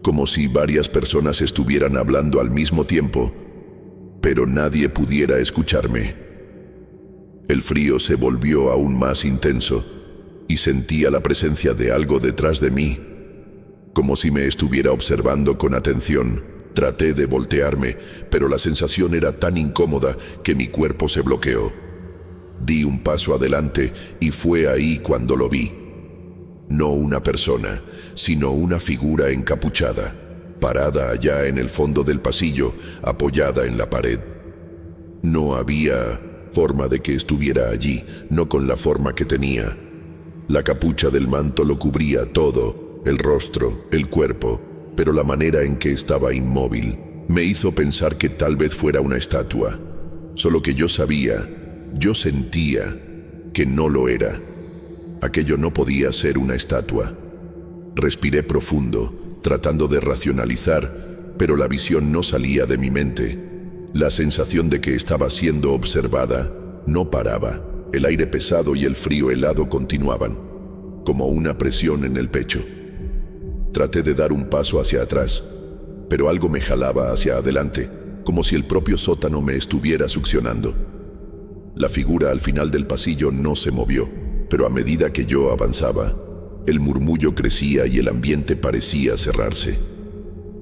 como si varias personas estuvieran hablando al mismo tiempo, pero nadie pudiera escucharme. El frío se volvió aún más intenso y sentía la presencia de algo detrás de mí, como si me estuviera observando con atención. Traté de voltearme, pero la sensación era tan incómoda que mi cuerpo se bloqueó. Di un paso adelante y fue ahí cuando lo vi. No una persona, sino una figura encapuchada, parada allá en el fondo del pasillo, apoyada en la pared. No había forma de que estuviera allí, no con la forma que tenía. La capucha del manto lo cubría todo, el rostro, el cuerpo, pero la manera en que estaba inmóvil me hizo pensar que tal vez fuera una estatua. Solo que yo sentía que no lo era. Aquello no podía ser una estatua. Respiré profundo, tratando de racionalizar, pero la visión no salía de mi mente. La sensación de que estaba siendo observada no paraba. El aire pesado y el frío helado continuaban, como una presión en el pecho. Traté de dar un paso hacia atrás, pero algo me jalaba hacia adelante, como si el propio sótano me estuviera succionando. La figura al final del pasillo no se movió, pero a medida que yo avanzaba, el murmullo crecía y el ambiente parecía cerrarse.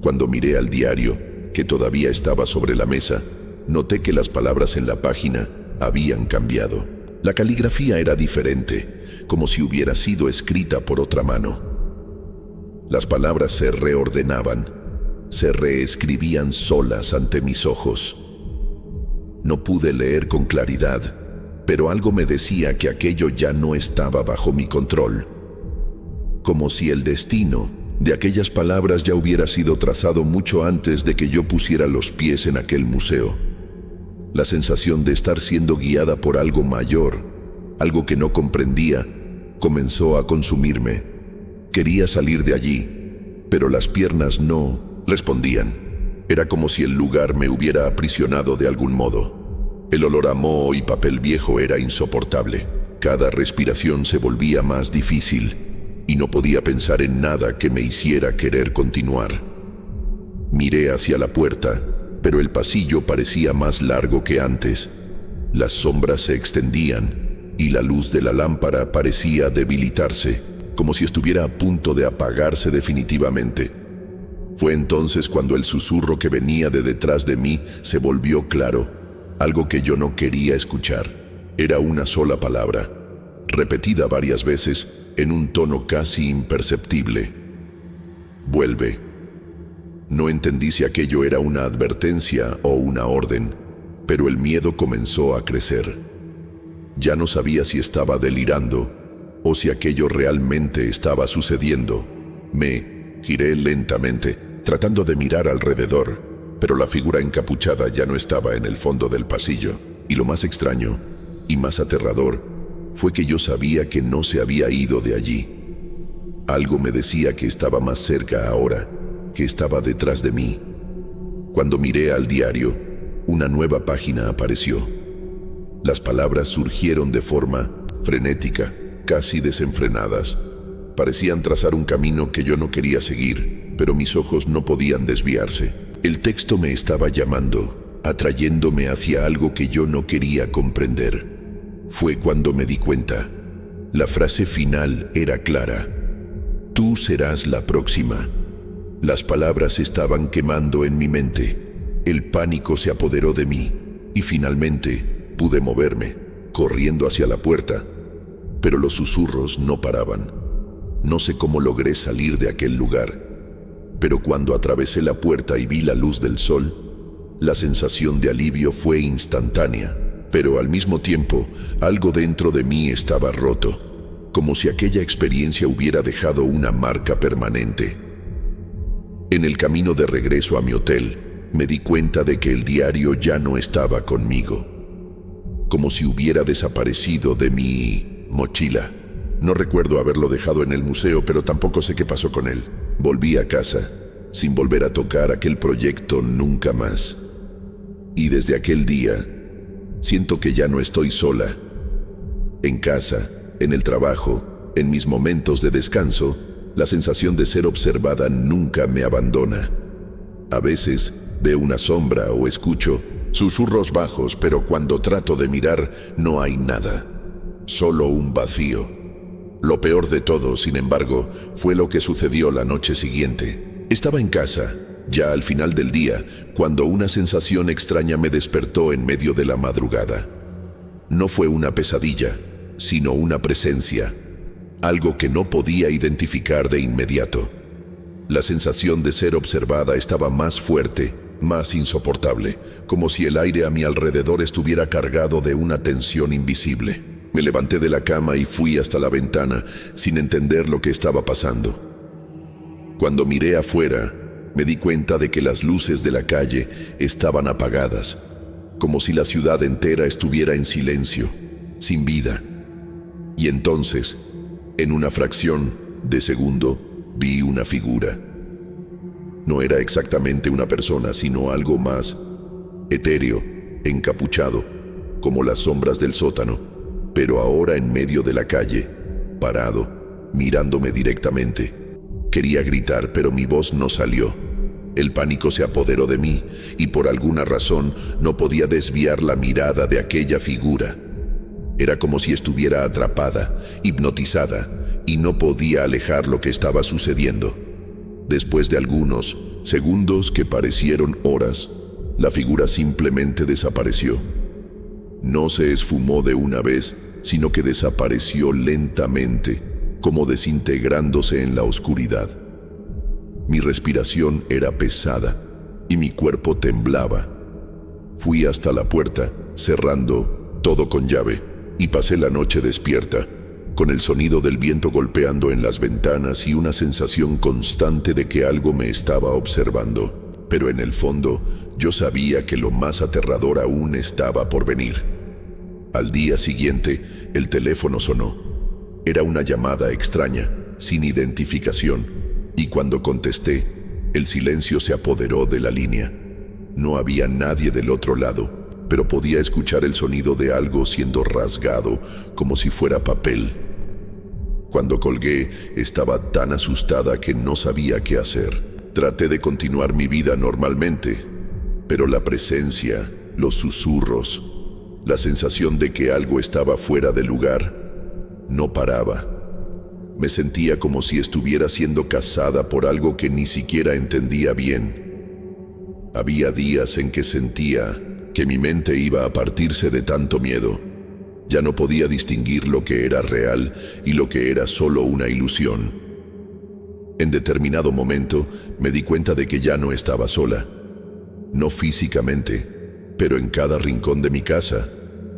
Cuando miré al diario, que todavía estaba sobre la mesa, noté que las palabras en la página habían cambiado. La caligrafía era diferente, como si hubiera sido escrita por otra mano. Las palabras se reordenaban, se reescribían solas ante mis ojos. No pude leer con claridad, pero algo me decía que aquello ya no estaba bajo mi control. Como si el destino de aquellas palabras ya hubiera sido trazado mucho antes de que yo pusiera los pies en aquel museo. La sensación de estar siendo guiada por algo mayor, algo que no comprendía, comenzó a consumirme. Quería salir de allí, pero las piernas no respondían. Era como si el lugar me hubiera aprisionado de algún modo. El olor a moho y papel viejo era insoportable. Cada respiración se volvía más difícil y no podía pensar en nada que me hiciera querer continuar. Miré hacia la puerta, pero el pasillo parecía más largo que antes. Las sombras se extendían y la luz de la lámpara parecía debilitarse, como si estuviera a punto de apagarse definitivamente. Fue entonces cuando el susurro que venía de detrás de mí se volvió claro, algo que yo no quería escuchar. Era una sola palabra, repetida varias veces en un tono casi imperceptible. Vuelve. No entendí si aquello era una advertencia o una orden, pero el miedo comenzó a crecer. Ya no sabía si estaba delirando o si aquello realmente estaba sucediendo. Me giré lentamente, tratando de mirar alrededor, pero la figura encapuchada ya no estaba en el fondo del pasillo. Y lo más extraño y más aterrador fue que yo sabía que no se había ido de allí. Algo me decía que estaba más cerca ahora, que estaba detrás de mí. Cuando miré al diario, una nueva página apareció. Las palabras surgieron de forma frenética, casi desenfrenadas. Parecían trazar un camino que yo no quería seguir, pero mis ojos no podían desviarse. El texto me estaba llamando, atrayéndome hacia algo que yo no quería comprender. Fue cuando me di cuenta. La frase final era clara. Tú serás la próxima. Las palabras estaban quemando en mi mente. El pánico se apoderó de mí y finalmente pude moverme, corriendo hacia la puerta. Pero los susurros no paraban. No sé cómo logré salir de aquel lugar, pero cuando atravesé la puerta y vi la luz del sol, la sensación de alivio fue instantánea, pero al mismo tiempo, algo dentro de mí estaba roto, como si aquella experiencia hubiera dejado una marca permanente. En el camino de regreso a mi hotel, me di cuenta de que el diario ya no estaba conmigo, como si hubiera desaparecido de mi mochila. No recuerdo haberlo dejado en el museo, pero tampoco sé qué pasó con él. Volví a casa, sin volver a tocar aquel proyecto nunca más. Y desde aquel día, siento que ya no estoy sola. En casa, en el trabajo, en mis momentos de descanso, la sensación de ser observada nunca me abandona. A veces veo una sombra o escucho susurros bajos, pero cuando trato de mirar no hay nada, solo un vacío. Lo peor de todo, sin embargo, fue lo que sucedió la noche siguiente. Estaba en casa, ya al final del día, cuando una sensación extraña me despertó en medio de la madrugada. No fue una pesadilla, sino una presencia, algo que no podía identificar de inmediato. La sensación de ser observada estaba más fuerte, más insoportable, como si el aire a mi alrededor estuviera cargado de una tensión invisible. Me levanté de la cama y fui hasta la ventana, sin entender lo que estaba pasando. Cuando miré afuera, me di cuenta de que las luces de la calle estaban apagadas, como si la ciudad entera estuviera en silencio, sin vida. Y entonces, en una fracción de segundo, vi una figura. No era exactamente una persona, sino algo más etéreo, encapuchado, como las sombras del sótano, pero ahora en medio de la calle, parado, mirándome directamente. Quería gritar, pero mi voz no salió. El pánico se apoderó de mí y por alguna razón no podía desviar la mirada de aquella figura. Era como si estuviera atrapada, hipnotizada, y no podía alejar lo que estaba sucediendo. Después de algunos segundos que parecieron horas, la figura simplemente desapareció. No se esfumó de una vez, sino que desapareció lentamente, como desintegrándose en la oscuridad. Mi respiración era pesada y mi cuerpo temblaba. Fui hasta la puerta, cerrando todo con llave, y pasé la noche despierta, con el sonido del viento golpeando en las ventanas y una sensación constante de que algo me estaba observando. Pero en el fondo, yo sabía que lo más aterrador aún estaba por venir. Al día siguiente, el teléfono sonó. Era una llamada extraña, sin identificación, y cuando contesté, el silencio se apoderó de la línea. No había nadie del otro lado, pero podía escuchar el sonido de algo siendo rasgado, como si fuera papel. Cuando colgué, estaba tan asustada que no sabía qué hacer. Traté de continuar mi vida normalmente, pero la presencia, los susurros, la sensación de que algo estaba fuera de lugar, no paraba. Me sentía como si estuviera siendo cazada por algo que ni siquiera entendía bien. Había días en que sentía que mi mente iba a partirse de tanto miedo. Ya no podía distinguir lo que era real y lo que era solo una ilusión. En determinado momento me di cuenta de que ya no estaba sola. No físicamente, pero en cada rincón de mi casa,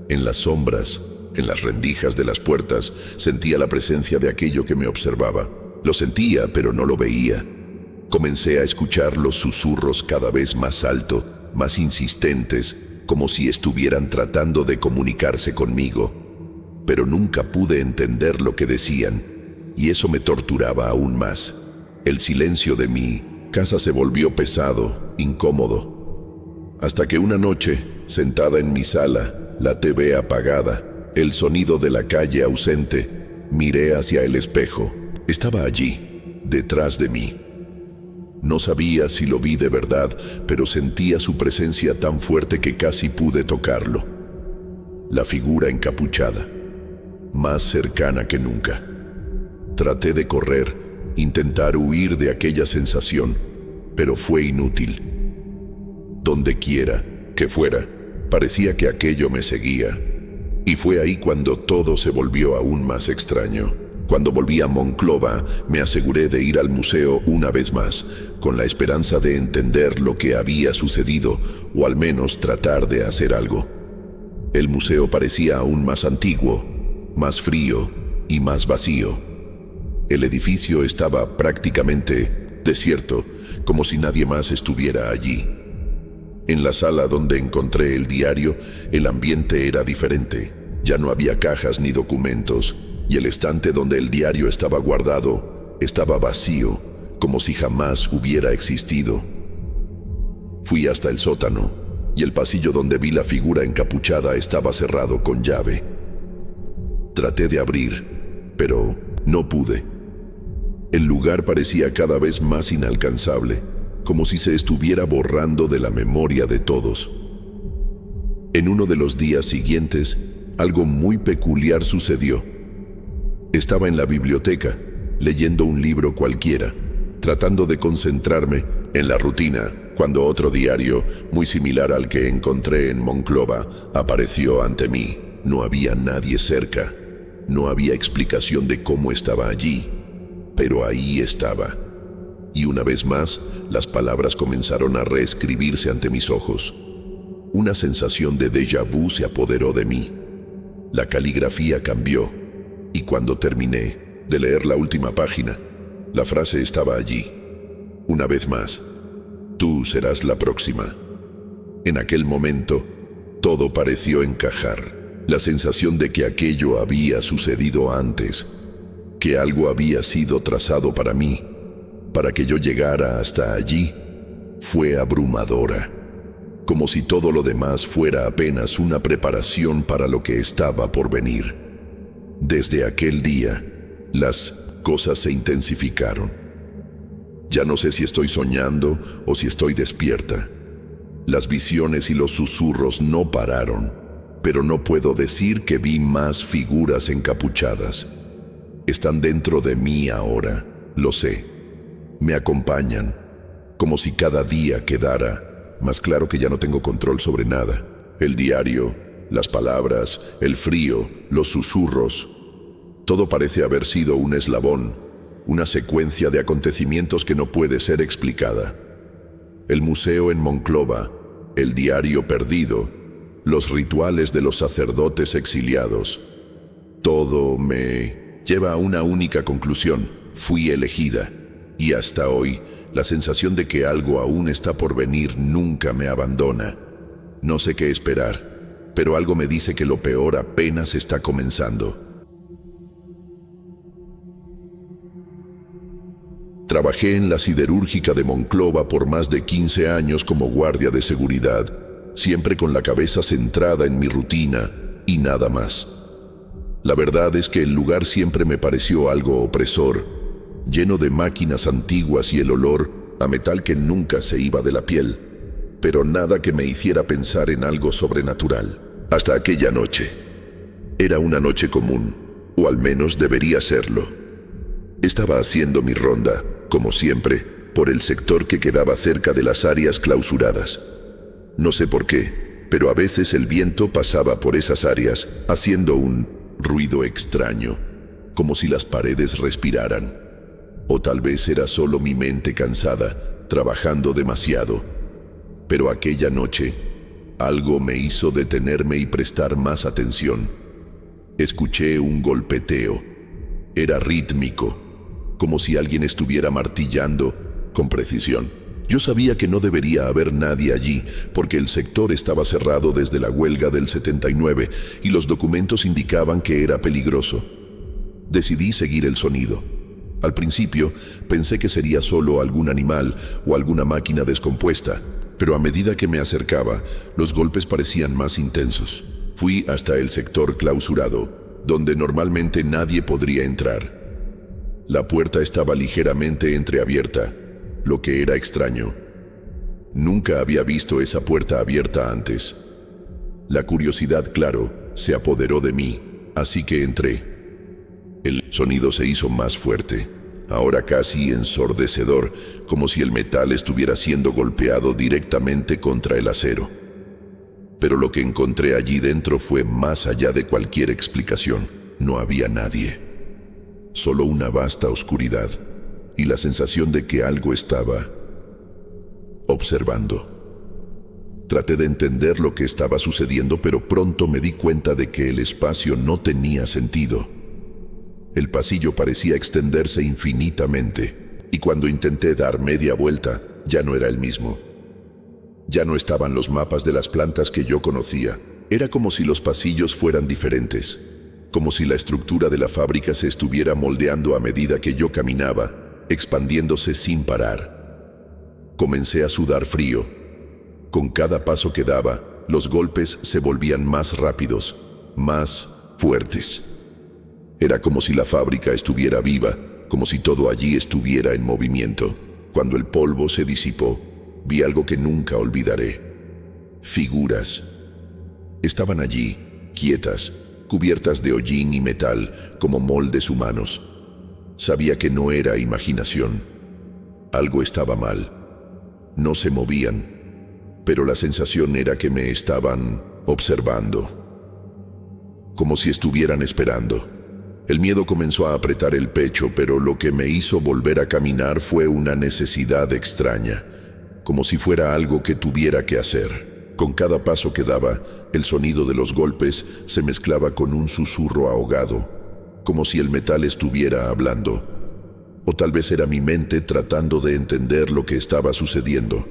en las sombras, en las rendijas de las puertas, sentía la presencia de aquello que me observaba. Lo sentía, pero no lo veía. Comencé a escuchar los susurros cada vez más alto, más insistentes, como si estuvieran tratando de comunicarse conmigo. Pero nunca pude entender lo que decían, y eso me torturaba aún más. El silencio de mi casa se volvió pesado, incómodo. Hasta que una noche, sentada en mi sala, la TV apagada, el sonido de la calle ausente, miré hacia el espejo. Estaba allí, detrás de mí. No sabía si lo vi de verdad, pero sentía su presencia tan fuerte que casi pude tocarlo. La figura encapuchada, más cercana que nunca. Traté de correr, intentar huir de aquella sensación, pero fue inútil. Donde quiera que fuera, parecía que aquello me seguía. Y fue ahí cuando todo se volvió aún más extraño. Cuando volví a Monclova, me aseguré de ir al museo una vez más, con la esperanza de entender lo que había sucedido, o al menos tratar de hacer algo. El museo parecía aún más antiguo, más frío y más vacío. El edificio estaba prácticamente desierto, como si nadie más estuviera allí. En la sala donde encontré el diario, el ambiente era diferente. Ya no había cajas ni documentos, y el estante donde el diario estaba guardado estaba vacío, como si jamás hubiera existido. Fui hasta el sótano, y el pasillo donde vi la figura encapuchada estaba cerrado con llave. Traté de abrir, pero no pude. El lugar parecía cada vez más inalcanzable, como si se estuviera borrando de la memoria de todos. En uno de los días siguientes, algo muy peculiar sucedió. Estaba en la biblioteca, leyendo un libro cualquiera, tratando de concentrarme en la rutina, cuando otro diario, muy similar al que encontré en Monclova, apareció ante mí. No había nadie cerca. No había explicación de cómo estaba allí, pero ahí estaba. Y una vez más, las palabras comenzaron a reescribirse ante mis ojos. Una sensación de déjà vu se apoderó de mí. La caligrafía cambió, y cuando terminé de leer la última página, la frase estaba allí. Una vez más, tú serás la próxima. En aquel momento, todo pareció encajar. La sensación de que aquello había sucedido antes, que algo había sido trazado para mí, para que yo llegara hasta allí, fue abrumadora, como si todo lo demás fuera apenas una preparación para lo que estaba por venir. Desde aquel día, las cosas se intensificaron. Ya no sé si estoy soñando o si estoy despierta. Las visiones y los susurros no pararon, pero no puedo decir que vi más figuras encapuchadas. Están dentro de mí ahora, lo sé. Me acompañan, como si cada día quedara más claro que ya no tengo control sobre nada. El diario, las palabras, el frío, los susurros. Todo parece haber sido un eslabón, una secuencia de acontecimientos que no puede ser explicada. El museo en Monclova, el diario perdido, los rituales de los sacerdotes exiliados. Todo me lleva a una única conclusión: fui elegida. Y hasta hoy, la sensación de que algo aún está por venir nunca me abandona. No sé qué esperar, pero algo me dice que lo peor apenas está comenzando. Trabajé en la siderúrgica de Monclova por más de 15 años como guardia de seguridad, siempre con la cabeza centrada en mi rutina y nada más. La verdad es que el lugar siempre me pareció algo opresor, lleno de máquinas antiguas y el olor a metal que nunca se iba de la piel, pero nada que me hiciera pensar en algo sobrenatural. Hasta aquella noche. Era una noche común, o al menos debería serlo. Estaba haciendo mi ronda, como siempre, por el sector que quedaba cerca de las áreas clausuradas. No sé por qué, pero a veces el viento pasaba por esas áreas, haciendo un ruido extraño, como si las paredes respiraran. O tal vez era solo mi mente cansada, trabajando demasiado. Pero aquella noche, algo me hizo detenerme y prestar más atención. Escuché un golpeteo. Era rítmico, como si alguien estuviera martillando con precisión. Yo sabía que no debería haber nadie allí, porque el sector estaba cerrado desde la huelga del 79 y los documentos indicaban que era peligroso. Decidí seguir el sonido. Al principio pensé que sería solo algún animal o alguna máquina descompuesta, pero a medida que me acercaba, los golpes parecían más intensos. Fui hasta el sector clausurado, donde normalmente nadie podría entrar. La puerta estaba ligeramente entreabierta, lo que era extraño. Nunca había visto esa puerta abierta antes. La curiosidad, claro, se apoderó de mí, así que entré. El sonido se hizo más fuerte, ahora casi ensordecedor, como si el metal estuviera siendo golpeado directamente contra el acero. Pero lo que encontré allí dentro fue más allá de cualquier explicación. No había nadie, solo una vasta oscuridad y la sensación de que algo estaba observando. Traté de entender lo que estaba sucediendo, pero pronto me di cuenta de que el espacio no tenía sentido. El pasillo parecía extenderse infinitamente, y cuando intenté dar media vuelta, ya no era el mismo. Ya no estaban los mapas de las plantas que yo conocía. Era como si los pasillos fueran diferentes, como si la estructura de la fábrica se estuviera moldeando a medida que yo caminaba, expandiéndose sin parar. Comencé a sudar frío. Con cada paso que daba, los golpes se volvían más rápidos, más fuertes. Era como si la fábrica estuviera viva, como si todo allí estuviera en movimiento. Cuando el polvo se disipó, vi algo que nunca olvidaré. Figuras. Estaban allí, quietas, cubiertas de hollín y metal, como moldes humanos. Sabía que no era imaginación. Algo estaba mal. No se movían, pero la sensación era que me estaban observando. como si estuvieran esperando. El miedo comenzó a apretar el pecho, pero lo que me hizo volver a caminar fue una necesidad extraña, como si fuera algo que tuviera que hacer. Con cada paso que daba, el sonido de los golpes se mezclaba con un susurro ahogado, como si el metal estuviera hablando. O tal vez era mi mente tratando de entender lo que estaba sucediendo.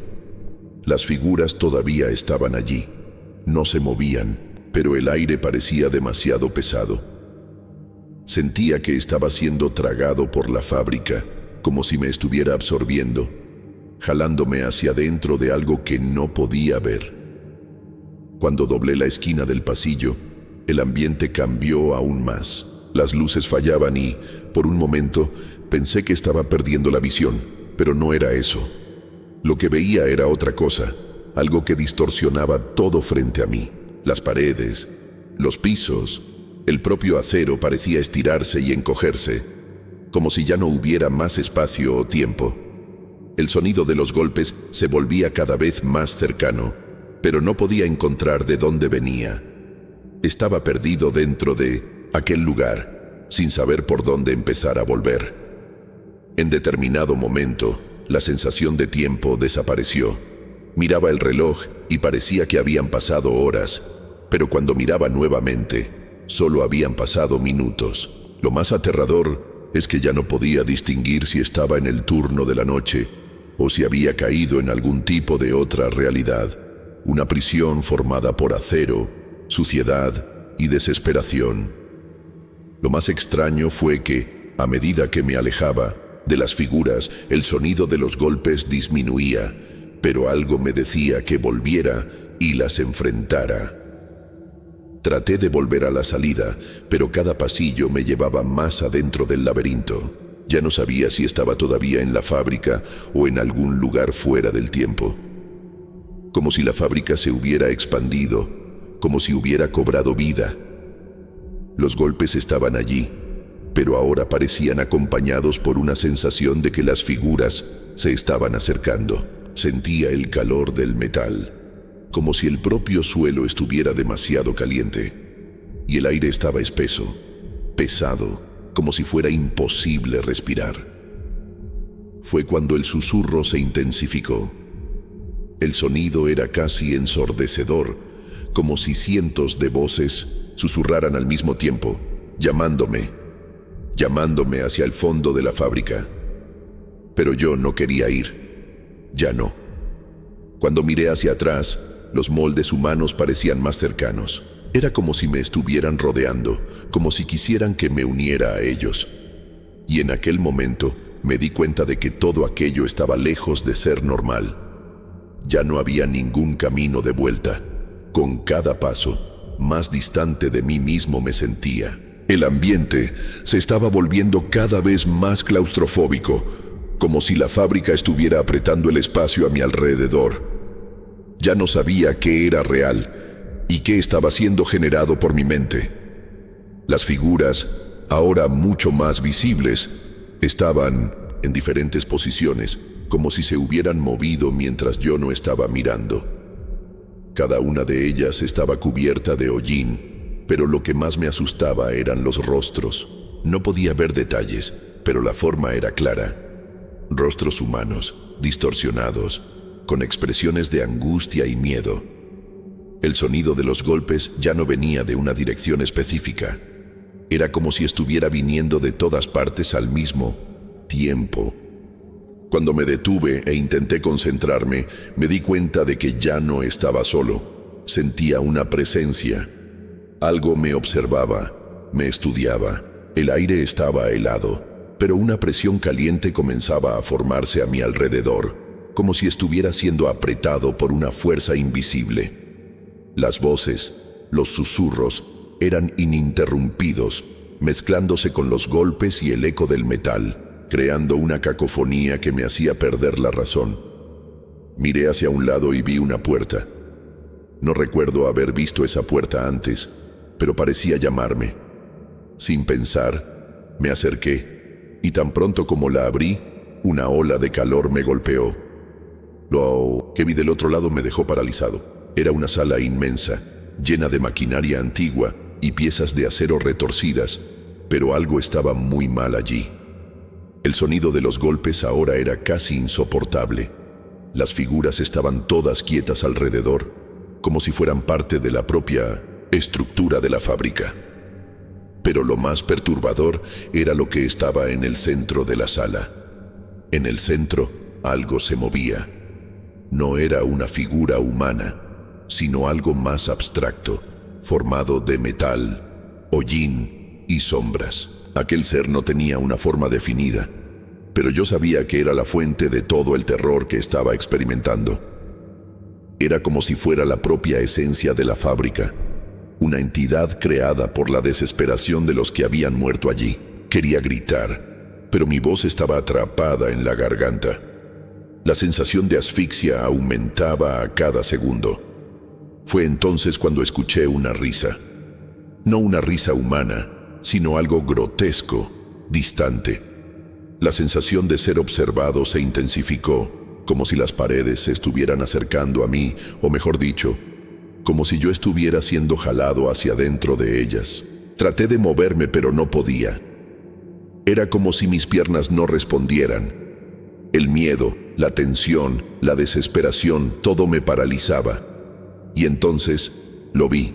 Las figuras todavía estaban allí. No se movían, pero el aire parecía demasiado pesado. Sentía que estaba siendo tragado por la fábrica, como si me estuviera absorbiendo, jalándome hacia dentro de algo que no podía ver. Cuando doblé la esquina del pasillo, el ambiente cambió aún más. Las luces fallaban y, por un momento, pensé que estaba perdiendo la visión, pero no era eso. Lo que veía era otra cosa, algo que distorsionaba todo frente a mí. Las paredes, los pisos, el propio acero parecía estirarse y encogerse, como si ya no hubiera más espacio o tiempo. El sonido de los golpes se volvía cada vez más cercano, pero no podía encontrar de dónde venía. Estaba perdido dentro de aquel lugar, sin saber por dónde empezar a volver. En determinado momento, la sensación de tiempo desapareció. Miraba el reloj y parecía que habían pasado horas, pero cuando miraba nuevamente, solo habían pasado minutos. Lo más aterrador es que ya no podía distinguir si estaba en el turno de la noche o si había caído en algún tipo de otra realidad, una prisión formada por acero, suciedad y desesperación. Lo más extraño fue que, a medida que me alejaba de las figuras, el sonido de los golpes disminuía, pero algo me decía que volviera y las enfrentara. Traté de volver a la salida, pero cada pasillo me llevaba más adentro del laberinto. Ya no sabía si estaba todavía en la fábrica o en algún lugar fuera del tiempo. Como si la fábrica se hubiera expandido, como si hubiera cobrado vida. Los golpes estaban allí, pero ahora parecían acompañados por una sensación de que las figuras se estaban acercando. Sentía el calor del metal, como si el propio suelo estuviera demasiado caliente, y el aire estaba espeso, pesado, como si fuera imposible respirar. Fue cuando el susurro se intensificó. El sonido era casi ensordecedor, como si cientos de voces susurraran al mismo tiempo, llamándome hacia el fondo de la fábrica. Pero yo no quería ir. Ya no. Cuando miré hacia atrás, los moldes humanos parecían más cercanos. Era como si me estuvieran rodeando, como si quisieran que me uniera a ellos. Y en aquel momento me di cuenta de que todo aquello estaba lejos de ser normal. Ya no había ningún camino de vuelta. Con cada paso, más distante de mí mismo me sentía. El ambiente se estaba volviendo cada vez más claustrofóbico, como si la fábrica estuviera apretando el espacio a mi alrededor. Ya no sabía qué era real y qué estaba siendo generado por mi mente. Las figuras, ahora mucho más visibles, estaban en diferentes posiciones, como si se hubieran movido mientras yo no estaba mirando. Cada una de ellas estaba cubierta de hollín, pero lo que más me asustaba eran los rostros. No podía ver detalles, pero la forma era clara. Rostros humanos, distorsionados, con expresiones de angustia y miedo. El sonido de los golpes ya no venía de una dirección específica. Era como si estuviera viniendo de todas partes al mismo tiempo. Cuando me detuve e intenté concentrarme, me di cuenta de que ya no estaba solo. Sentía una presencia. Algo me observaba, me estudiaba. El aire estaba helado, pero una presión caliente comenzaba a formarse a mi alrededor, como si estuviera siendo apretado por una fuerza invisible. Las voces, los susurros, eran ininterrumpidos, mezclándose con los golpes y el eco del metal, creando una cacofonía que me hacía perder la razón. Miré hacia un lado y vi una puerta. No recuerdo haber visto esa puerta antes, pero parecía llamarme. Sin pensar, me acerqué, y tan pronto como la abrí, una ola de calor me golpeó. Lo que vi del otro lado me dejó paralizado. Era una sala inmensa, llena de maquinaria antigua, y piezas de acero retorcidas, pero algo estaba muy mal allí. El sonido de los golpes ahora era casi insoportable. Las figuras estaban todas quietas alrededor, como si fueran parte de la propia estructura de la fábrica. Pero lo más perturbador era lo que estaba en el centro de la sala. En el centro, algo se movía. No era una figura humana, sino algo más abstracto, formado de metal, hollín y sombras. Aquel ser no tenía una forma definida, pero yo sabía que era la fuente de todo el terror que estaba experimentando. Era como si fuera la propia esencia de la fábrica, una entidad creada por la desesperación de los que habían muerto allí. Quería gritar, pero mi voz estaba atrapada en la garganta. La sensación de asfixia aumentaba a cada segundo. Fue entonces cuando escuché una risa. No una risa humana, sino algo grotesco, distante. La sensación de ser observado se intensificó, como si las paredes se estuvieran acercando a mí, o mejor dicho, como si yo estuviera siendo jalado hacia dentro de ellas. Traté de moverme, pero no podía. Era como si mis piernas no respondieran. El miedo, la tensión, la desesperación, todo me paralizaba. Y entonces lo vi.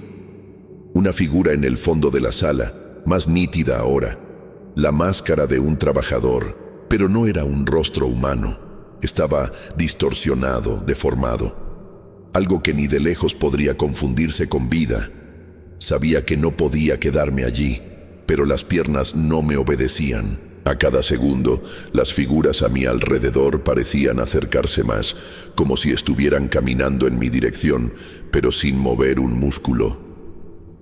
Una figura en el fondo de la sala, más nítida ahora. La máscara de un trabajador, pero no era un rostro humano. Estaba distorsionado, deformado. Algo que ni de lejos podría confundirse con vida. Sabía que no podía quedarme allí, pero las piernas no me obedecían. A cada segundo, las figuras a mi alrededor parecían acercarse más, como si estuvieran caminando en mi dirección, pero sin mover un músculo.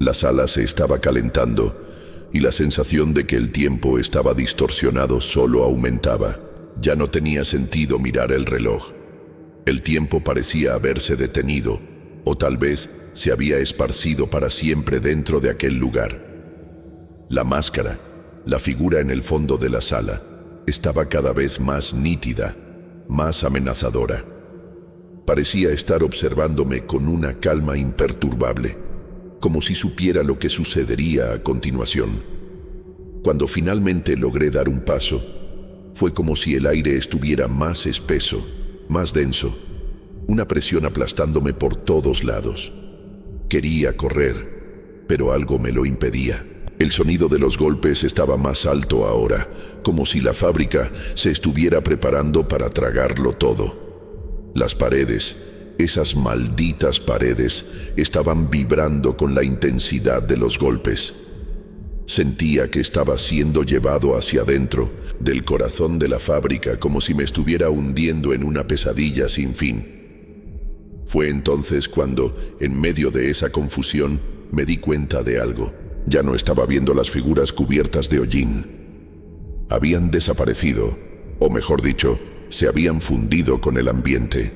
La sala se estaba calentando, y la sensación de que el tiempo estaba distorsionado solo aumentaba. Ya no tenía sentido mirar el reloj. El tiempo parecía haberse detenido, o tal vez se había esparcido para siempre dentro de aquel lugar. La máscara, la figura en el fondo de la sala, estaba cada vez más nítida, más amenazadora. Parecía estar observándome con una calma imperturbable, como si supiera lo que sucedería a continuación. Cuando finalmente logré dar un paso, fue como si el aire estuviera más espeso, más denso, una presión aplastándome por todos lados. Quería correr, pero algo me lo impedía. El sonido de los golpes estaba más alto ahora, como si la fábrica se estuviera preparando para tragarlo todo. Las paredes, esas malditas paredes, estaban vibrando con la intensidad de los golpes. Sentía que estaba siendo llevado hacia adentro del corazón de la fábrica, como si me estuviera hundiendo en una pesadilla sin fin. Fue entonces cuando, en medio de esa confusión, me di cuenta de algo. Ya no estaba viendo las figuras cubiertas de hollín. Habían desaparecido, o mejor dicho, se habían fundido con el ambiente.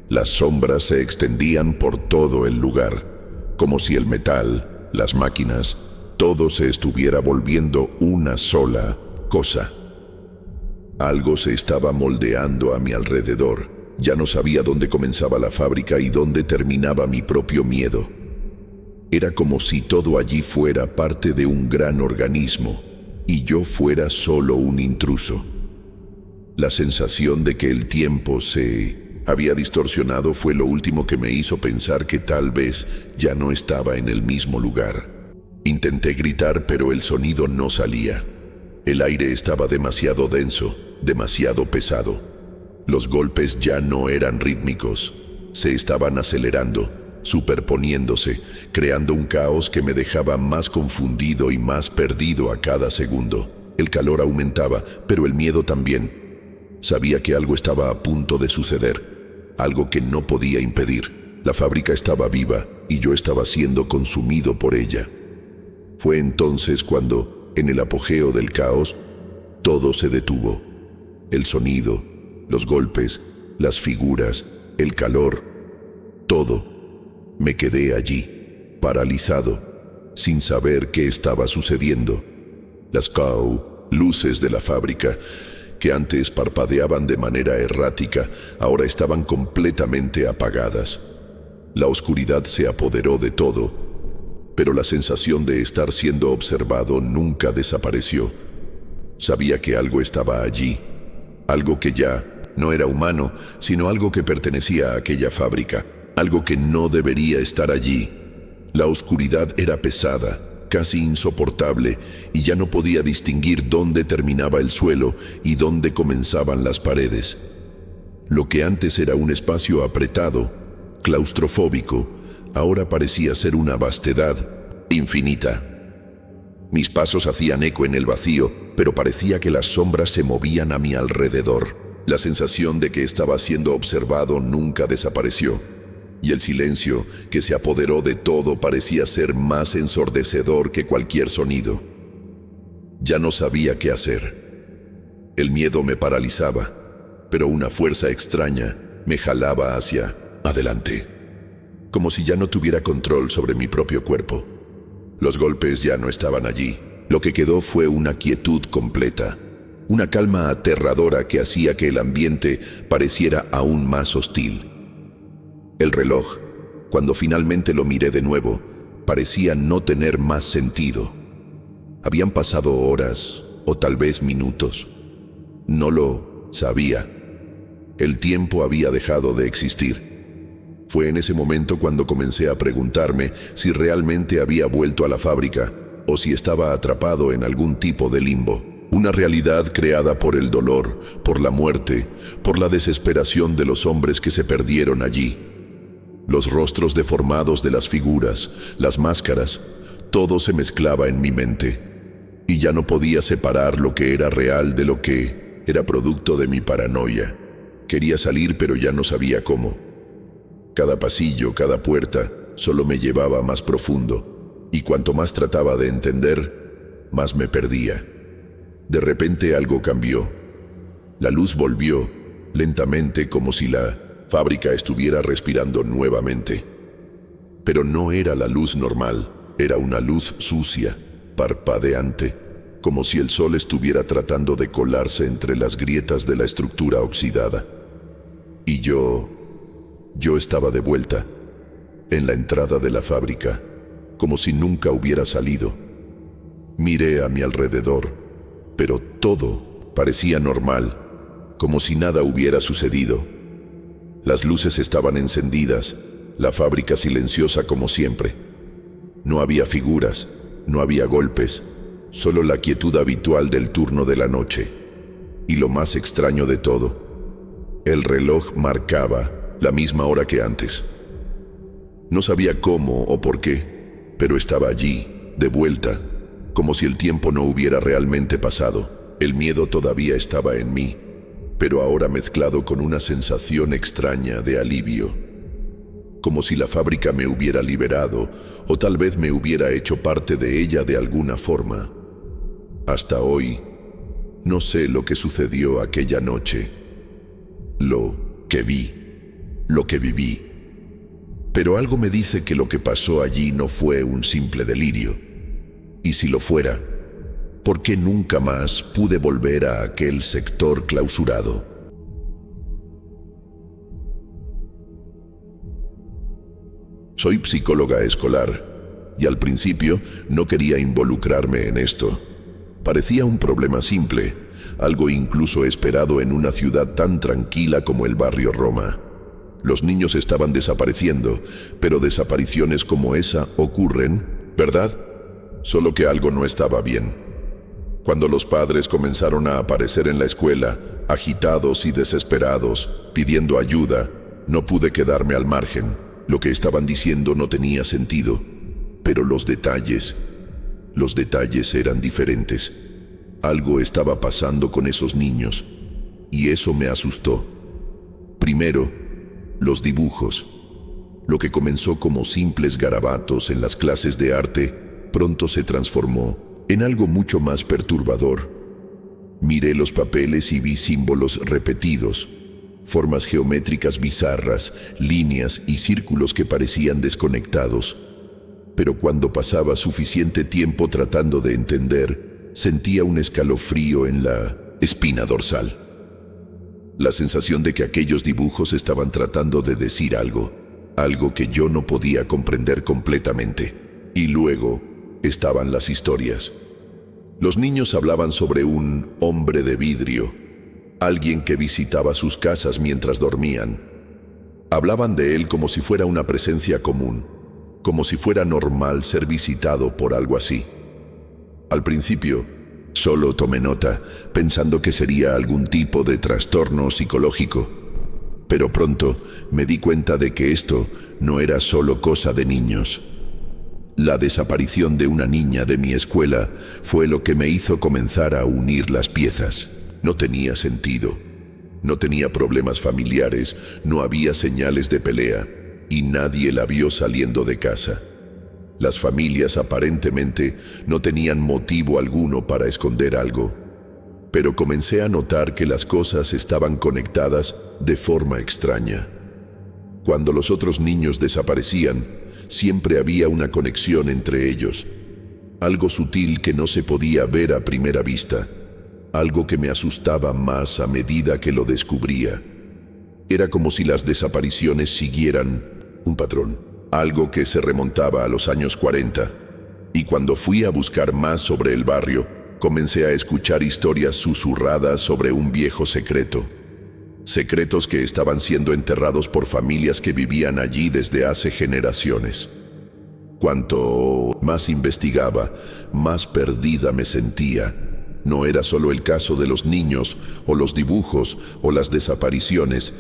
Las sombras se extendían por todo el lugar, como si el metal, las máquinas, todo se estuviera volviendo una sola cosa. Algo se estaba moldeando a mi alrededor. Ya no sabía dónde comenzaba la fábrica y dónde terminaba mi propio miedo. Era como si todo allí fuera parte de un gran organismo y yo fuera solo un intruso. La sensación de que el tiempo se había distorsionado fue lo último que me hizo pensar que tal vez ya no estaba en el mismo lugar. Intenté gritar, pero el sonido no salía. El aire estaba demasiado denso, demasiado pesado. Los golpes ya no eran rítmicos, se estaban acelerando, superponiéndose, creando un caos que me dejaba más confundido y más perdido a cada segundo. El calor aumentaba, pero el miedo también. Sabía que algo estaba a punto de suceder, algo que no podía impedir. La fábrica estaba viva y yo estaba siendo consumido por ella. Fue entonces cuando, en el apogeo del caos, todo se detuvo. El sonido, los golpes, las figuras, el calor, todo. Me quedé allí, paralizado, sin saber qué estaba sucediendo. Las luces de la fábrica, que antes parpadeaban de manera errática, ahora estaban completamente apagadas. La oscuridad se apoderó de todo. pero la sensación de estar siendo observado nunca desapareció. Sabía que algo estaba allí, algo que ya no era humano, sino algo que pertenecía a aquella fábrica, algo que no debería estar allí. La oscuridad era pesada, casi insoportable, y ya no podía distinguir dónde terminaba el suelo y dónde comenzaban las paredes. Lo que antes era un espacio apretado, claustrofóbico, ahora parecía ser una vastedad infinita. Mis pasos hacían eco en el vacío, pero parecía que las sombras se movían a mi alrededor. La sensación de que estaba siendo observado nunca desapareció, y el silencio que se apoderó de todo parecía ser más ensordecedor que cualquier sonido. Ya no sabía qué hacer. El miedo me paralizaba, pero una fuerza extraña me jalaba hacia adelante, como si ya no tuviera control sobre mi propio cuerpo. Los golpes ya no estaban allí. Lo que quedó fue una quietud completa, una calma aterradora que hacía que el ambiente pareciera aún más hostil. El reloj, cuando finalmente lo miré de nuevo, parecía no tener más sentido. Habían pasado horas, o tal vez minutos. No lo sabía. El tiempo había dejado de existir. Fue en ese momento cuando comencé a preguntarme si realmente había vuelto a la fábrica o si estaba atrapado en algún tipo de limbo. Una realidad creada por el dolor, por la muerte, por la desesperación de los hombres que se perdieron allí. Los rostros deformados de las figuras, las máscaras, todo se mezclaba en mi mente, y ya no podía separar lo que era real de lo que era producto de mi paranoia. Quería salir, pero ya no sabía cómo. Cada pasillo, cada puerta, solo me llevaba más profundo, y cuanto más trataba de entender, más me perdía. De repente algo cambió. La luz volvió, lentamente, como si la fábrica estuviera respirando nuevamente. Pero no era la luz normal, era una luz sucia, parpadeante, como si el sol estuviera tratando de colarse entre las grietas de la estructura oxidada. Y yo estaba de vuelta, en la entrada de la fábrica, como si nunca hubiera salido. Miré a mi alrededor, pero todo parecía normal, como si nada hubiera sucedido. Las luces estaban encendidas, la fábrica silenciosa como siempre. No había figuras, no había golpes, solo la quietud habitual del turno de la noche. Y lo más extraño de todo, el reloj marcaba la misma hora que antes. No sabía cómo o por qué, pero estaba allí, de vuelta, como si el tiempo no hubiera realmente pasado. El miedo todavía estaba en mí, pero ahora mezclado con una sensación extraña de alivio. Como si la fábrica me hubiera liberado, o tal vez me hubiera hecho parte de ella de alguna forma. Hasta hoy, no sé lo que sucedió aquella noche, lo que vi, lo que viví. Pero algo me dice que lo que pasó allí no fue un simple delirio. Y si lo fuera, ¿por qué nunca más pude volver a aquel sector clausurado? Soy psicóloga escolar, y al principio no quería involucrarme en esto. Parecía un problema simple, algo incluso esperado en una ciudad tan tranquila como el barrio Roma. Los niños estaban desapareciendo, pero desapariciones como esa ocurren, ¿verdad? Solo que algo no estaba bien. Cuando los padres comenzaron a aparecer en la escuela, agitados y desesperados, pidiendo ayuda, no pude quedarme al margen. Lo que estaban diciendo no tenía sentido, pero los detalles eran diferentes. Algo estaba pasando con esos niños, y eso me asustó. Primero, los dibujos. Lo que comenzó como simples garabatos en las clases de arte, pronto se transformó en algo mucho más perturbador. Miré los papeles y vi símbolos repetidos, formas geométricas bizarras, líneas y círculos que parecían desconectados. Pero cuando pasaba suficiente tiempo tratando de entender, sentía un escalofrío en la espina dorsal. La sensación de que aquellos dibujos estaban tratando de decir algo que yo no podía comprender completamente. Y luego estaban las historias. Los niños hablaban sobre un hombre de vidrio, alguien que visitaba sus casas mientras dormían. Hablaban de él como si fuera una presencia común, como si fuera normal ser visitado por algo así. Al principio, solo tomé nota, pensando que sería algún tipo de trastorno psicológico. Pero pronto me di cuenta de que esto no era solo cosa de niños. La desaparición de una niña de mi escuela fue lo que me hizo comenzar a unir las piezas. No tenía sentido. No tenía problemas familiares, no había señales de pelea, y nadie la vio saliendo de casa. Las familias aparentemente no tenían motivo alguno para esconder algo, pero comencé a notar que las cosas estaban conectadas de forma extraña. Cuando los otros niños desaparecían, siempre había una conexión entre ellos, algo sutil que no se podía ver a primera vista, algo que me asustaba más a medida que lo descubría. Era como si las desapariciones siguieran un patrón, algo que se remontaba a los años 40, y cuando fui a buscar más sobre el barrio, comencé a escuchar historias susurradas sobre un viejo secreto. Secretos que estaban siendo enterrados por familias que vivían allí desde hace generaciones. Cuanto más investigaba, más perdida me sentía. No era solo el caso de los niños, o los dibujos, o las desapariciones.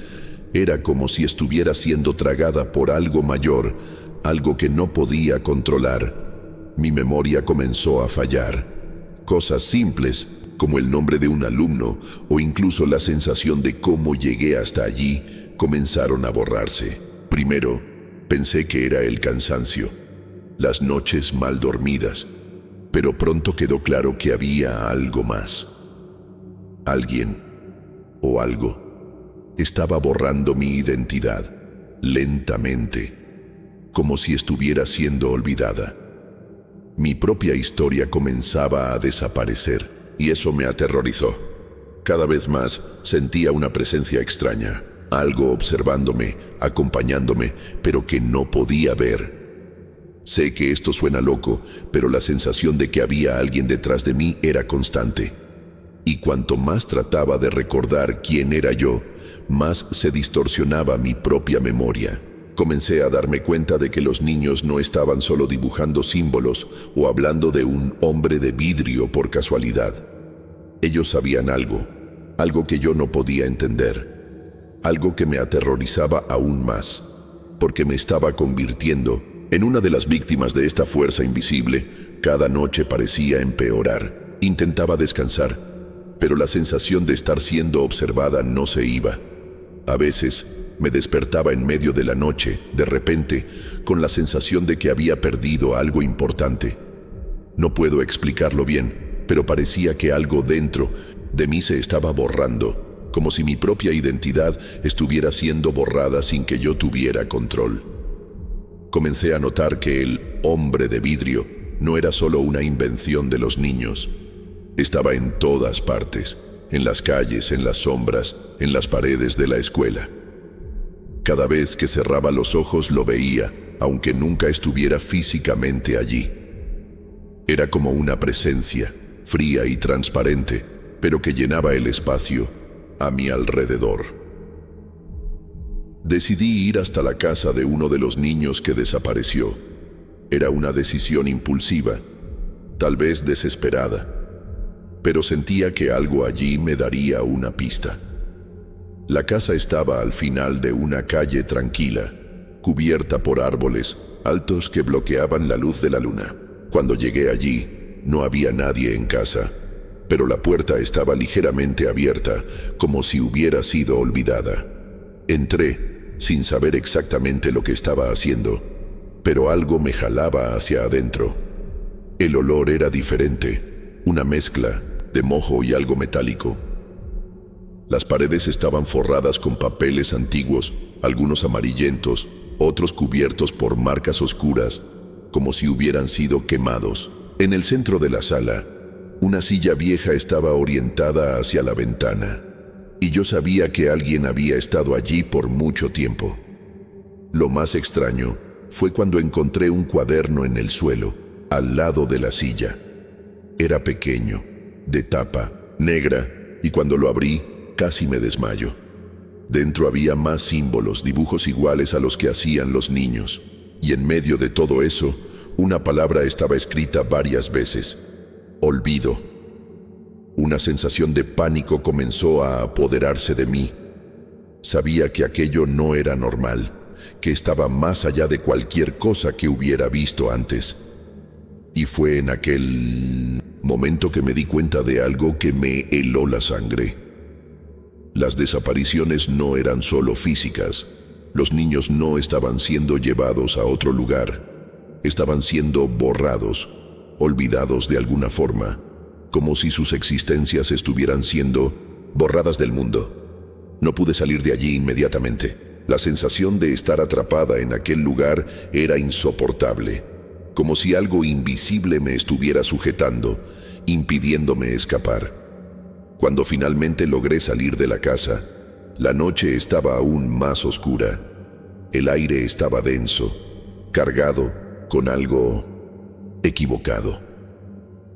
Era como si estuviera siendo tragada por algo mayor, algo que no podía controlar. Mi memoria comenzó a fallar. Cosas simples, como el nombre de un alumno o incluso la sensación de cómo llegué hasta allí, comenzaron a borrarse. Primero, pensé que era el cansancio, las noches mal dormidas, pero pronto quedó claro que había algo más. Alguien o algo estaba borrando mi identidad, lentamente, como si estuviera siendo olvidada. Mi propia historia comenzaba a desaparecer. Y eso me aterrorizó. Cada vez más sentía una presencia extraña, algo observándome, acompañándome, pero que no podía ver. Sé que esto suena loco, pero la sensación de que había alguien detrás de mí era constante. Y cuanto más trataba de recordar quién era yo, más se distorsionaba mi propia memoria. Comencé a darme cuenta de que los niños no estaban solo dibujando símbolos o hablando de un hombre de vidrio por casualidad. Ellos sabían algo que yo no podía entender, algo que me aterrorizaba aún más, porque me estaba convirtiendo en una de las víctimas de esta fuerza invisible. Cada noche parecía empeorar. Intentaba descansar, pero la sensación de estar siendo observada no se iba. A veces me despertaba en medio de la noche, de repente, con la sensación de que había perdido algo importante. No puedo explicarlo bien, pero parecía que algo dentro de mí se estaba borrando, como si mi propia identidad estuviera siendo borrada sin que yo tuviera control. Comencé a notar que el hombre de vidrio no era solo una invención de los niños. Estaba en todas partes, en las calles, en las sombras, en las paredes de la escuela. Cada vez que cerraba los ojos lo veía, aunque nunca estuviera físicamente allí. Era como una presencia, fría y transparente, pero que llenaba el espacio a mi alrededor. Decidí ir hasta la casa de uno de los niños que desapareció. Era una decisión impulsiva, tal vez desesperada, pero sentía que algo allí me daría una pista. La casa estaba al final de una calle tranquila, cubierta por árboles altos que bloqueaban la luz de la luna. Cuando llegué allí, no había nadie en casa, pero la puerta estaba ligeramente abierta, como si hubiera sido olvidada. Entré, sin saber exactamente lo que estaba haciendo, pero algo me jalaba hacia adentro. El olor era diferente, una mezcla de moho y algo metálico. Las paredes estaban forradas con papeles antiguos, algunos amarillentos, otros cubiertos por marcas oscuras, como si hubieran sido quemados. En el centro de la sala, una silla vieja estaba orientada hacia la ventana, y yo sabía que alguien había estado allí por mucho tiempo. Lo más extraño fue cuando encontré un cuaderno en el suelo, al lado de la silla. Era pequeño, de tapa, negra, y cuando lo abrí, casi me desmayo. Dentro había más símbolos, dibujos iguales a los que hacían los niños. Y en medio de todo eso, una palabra estaba escrita varias veces: olvido. Una sensación de pánico comenzó a apoderarse de mí. Sabía que aquello no era normal, que estaba más allá de cualquier cosa que hubiera visto antes. Y fue en aquel momento que me di cuenta de algo que me heló la sangre. Las desapariciones no eran solo físicas. Los niños no estaban siendo llevados a otro lugar. Estaban siendo borrados, olvidados de alguna forma, como si sus existencias estuvieran siendo borradas del mundo. No pude salir de allí inmediatamente. La sensación de estar atrapada en aquel lugar era insoportable, como si algo invisible me estuviera sujetando, impidiéndome escapar. Cuando finalmente logré salir de la casa, la noche estaba aún más oscura. El aire estaba denso, cargado con algo equivocado.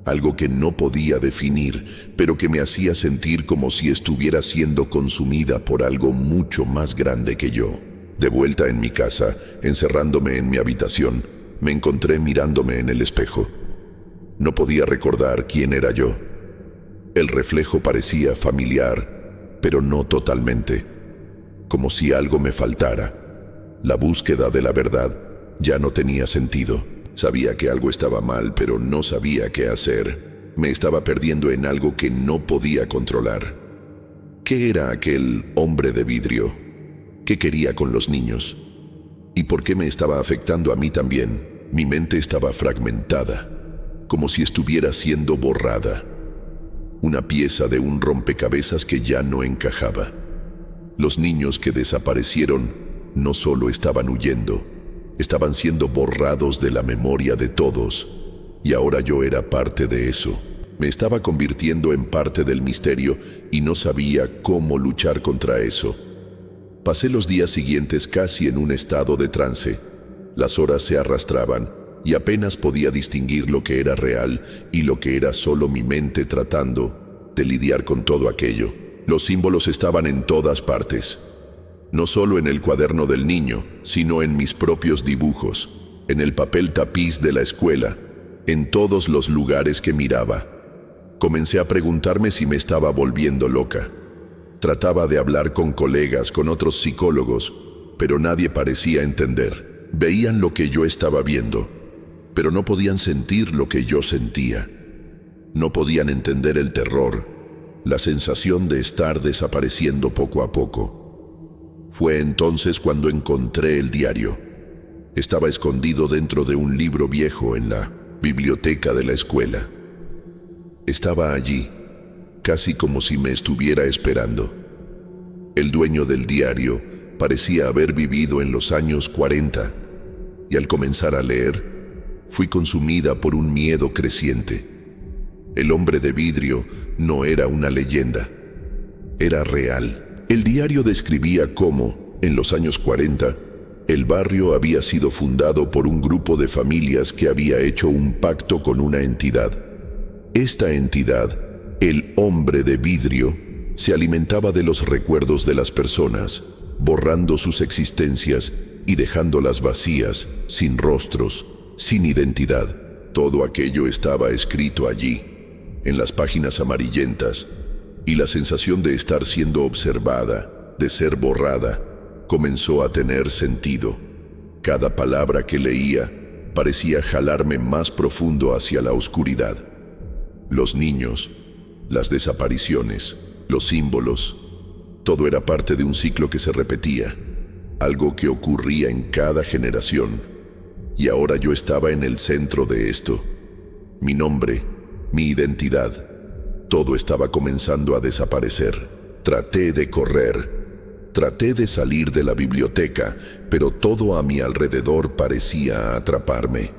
Algo que no podía definir, pero que me hacía sentir como si estuviera siendo consumida por algo mucho más grande que yo. De vuelta en mi casa, encerrándome en mi habitación, me encontré mirándome en el espejo. No podía recordar quién era yo. El reflejo parecía familiar, pero no totalmente. Como si algo me faltara. La búsqueda de la verdad ya no tenía sentido. Sabía que algo estaba mal, pero no sabía qué hacer. Me estaba perdiendo en algo que no podía controlar. ¿Qué era aquel hombre de vidrio? ¿Qué quería con los niños? ¿Y por qué me estaba afectando a mí también? Mi mente estaba fragmentada, como si estuviera siendo borrada. Una pieza de un rompecabezas que ya no encajaba. Los niños que desaparecieron no solo estaban huyendo, estaban siendo borrados de la memoria de todos, y ahora yo era parte de eso. Me estaba convirtiendo en parte del misterio y no sabía cómo luchar contra eso. Pasé los días siguientes casi en un estado de trance. Las horas se arrastraban y apenas podía distinguir lo que era real y lo que era solo mi mente tratando de lidiar con todo aquello. Los símbolos estaban en todas partes. No solo en el cuaderno del niño, sino en mis propios dibujos, en el papel tapiz de la escuela, en todos los lugares que miraba. Comencé a preguntarme si me estaba volviendo loca. Trataba de hablar con colegas, con otros psicólogos, pero nadie parecía entender. Veían lo que yo estaba viendo, pero no podían sentir lo que yo sentía. No podían entender el terror, la sensación de estar desapareciendo poco a poco. Fue entonces cuando encontré el diario. Estaba escondido dentro de un libro viejo en la biblioteca de la escuela. Estaba allí, casi como si me estuviera esperando. El dueño del diario parecía haber vivido en los años 40, y al comenzar a leer, fui consumida por un miedo creciente. El hombre de vidrio no era una leyenda, era real. El diario describía cómo, en los años 40, el barrio había sido fundado por un grupo de familias que había hecho un pacto con una entidad. Esta entidad, el hombre de vidrio, se alimentaba de los recuerdos de las personas, borrando sus existencias y dejándolas vacías, sin rostros, sin identidad. Todo aquello estaba escrito allí, en las páginas amarillentas, y la sensación de estar siendo observada, de ser borrada, comenzó a tener sentido. Cada palabra que leía parecía jalarme más profundo hacia la oscuridad. Los niños, las desapariciones, los símbolos, todo era parte de un ciclo que se repetía, algo que ocurría en cada generación. Y ahora yo estaba en el centro de esto. Mi nombre, mi identidad, todo estaba comenzando a desaparecer. Traté de correr, traté de salir de la biblioteca, pero todo a mi alrededor parecía atraparme.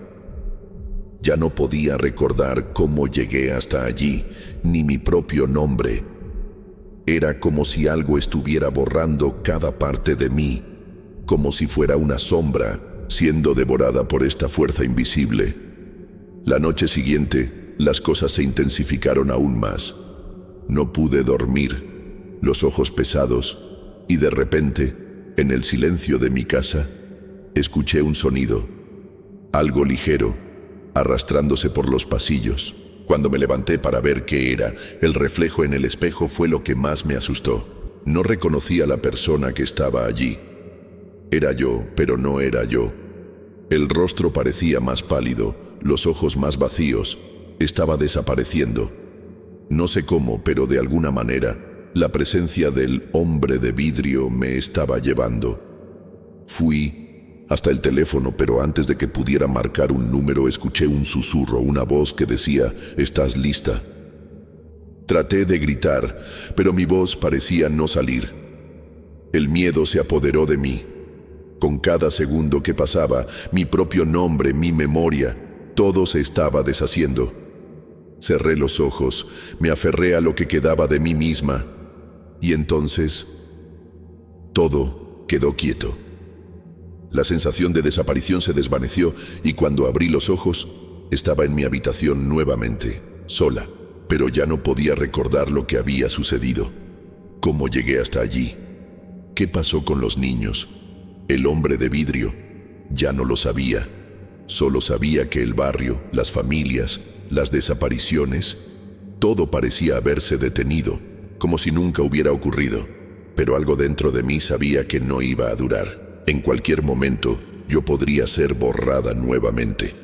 Ya no podía recordar cómo llegué hasta allí, ni mi propio nombre. Era como si algo estuviera borrando cada parte de mí, como si fuera una sombra siendo devorada por esta fuerza invisible. La noche siguiente, las cosas se intensificaron aún más. No pude dormir, los ojos pesados, y de repente, en el silencio de mi casa, escuché un sonido, algo ligero, arrastrándose por los pasillos. Cuando me levanté para ver qué era, el reflejo en el espejo fue lo que más me asustó. No reconocí a la persona que estaba allí. Era yo, pero no era yo. El rostro parecía más pálido, los ojos más vacíos. Estaba desapareciendo. No sé cómo, pero de alguna manera, la presencia del hombre de vidrio me estaba llevando. Fui hasta el teléfono, pero antes de que pudiera marcar un número, escuché un susurro, una voz que decía: «¿Estás lista?». Traté de gritar, pero mi voz parecía no salir. El miedo se apoderó de mí. Con cada segundo que pasaba, mi propio nombre, mi memoria, todo se estaba deshaciendo. Cerré los ojos, me aferré a lo que quedaba de mí misma, y entonces todo quedó quieto. La sensación de desaparición se desvaneció y cuando abrí los ojos, estaba en mi habitación nuevamente, sola, pero ya no podía recordar lo que había sucedido. ¿Cómo llegué hasta allí? ¿Qué pasó con los niños? El hombre de vidrio, ya no lo sabía. Solo sabía que el barrio, las familias, las desapariciones, todo parecía haberse detenido, como si nunca hubiera ocurrido. Pero algo dentro de mí sabía que no iba a durar. En cualquier momento, yo podría ser borrada nuevamente.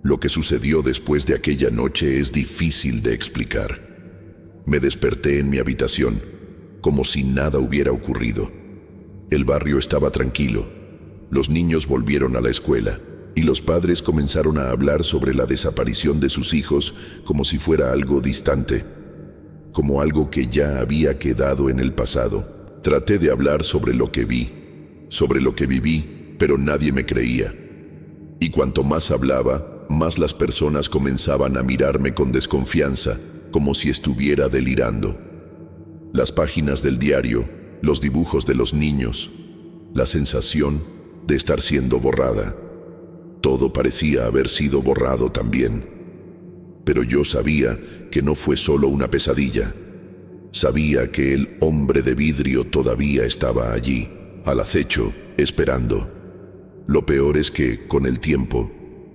Lo que sucedió después de aquella noche es difícil de explicar. Me desperté en mi habitación, como si nada hubiera ocurrido. El barrio estaba tranquilo. Los niños volvieron a la escuela y los padres comenzaron a hablar sobre la desaparición de sus hijos como si fuera algo distante, como algo que ya había quedado en el pasado. Traté de hablar sobre lo que vi, sobre lo que viví, pero nadie me creía. Y cuanto más hablaba, más las personas comenzaban a mirarme con desconfianza, como si estuviera delirando. Las páginas del diario, los dibujos de los niños, la sensación de estar siendo borrada. Todo parecía haber sido borrado también. Pero yo sabía que no fue solo una pesadilla. Sabía que el hombre de vidrio todavía estaba allí, al acecho, esperando. Lo peor es que, con el tiempo,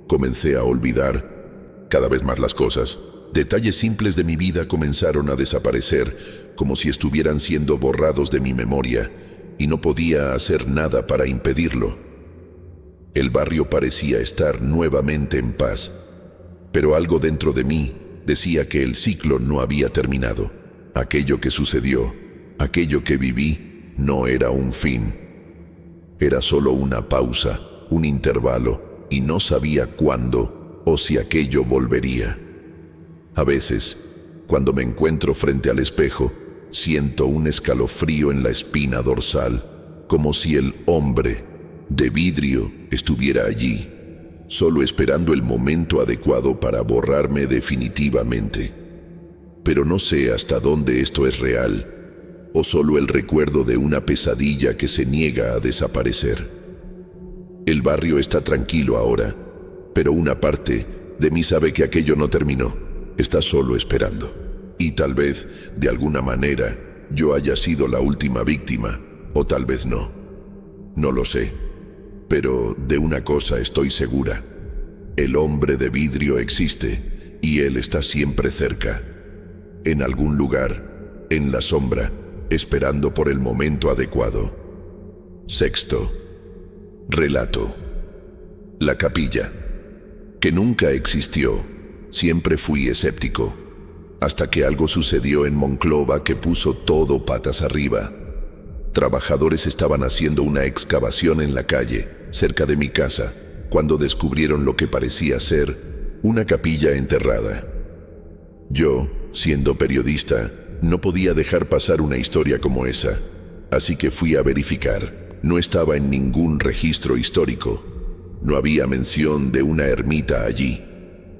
comencé a olvidar cada vez más las cosas. Detalles simples de mi vida comenzaron a desaparecer, como si estuvieran siendo borrados de mi memoria, y no podía hacer nada para impedirlo. El barrio parecía estar nuevamente en paz, pero algo dentro de mí decía que el ciclo no había terminado. Aquello que sucedió, aquello que viví, no era un fin. Era solo una pausa, un intervalo, y no sabía cuándo o si aquello volvería. A veces, cuando me encuentro frente al espejo, siento un escalofrío en la espina dorsal, como si el hombre de vidrio estuviera allí, solo esperando el momento adecuado para borrarme definitivamente. Pero no sé hasta dónde esto es real, o solo el recuerdo de una pesadilla que se niega a desaparecer. El barrio está tranquilo ahora, pero una parte de mí sabe que aquello no terminó. Está solo esperando. Y tal vez, de alguna manera, yo haya sido la última víctima, o tal vez no. No lo sé. Pero de una cosa estoy segura. El hombre de vidrio existe, y él está siempre cerca. En algún lugar, en la sombra, esperando por el momento adecuado. Sexto relato. La capilla, que nunca existió. Siempre fui escéptico, hasta que algo sucedió en Monclova que puso todo patas arriba. Trabajadores estaban haciendo una excavación en la calle, cerca de mi casa, cuando descubrieron lo que parecía ser una capilla enterrada. Yo, siendo periodista, no podía dejar pasar una historia como esa, así que fui a verificar. No estaba en ningún registro histórico. No había mención de una ermita allí,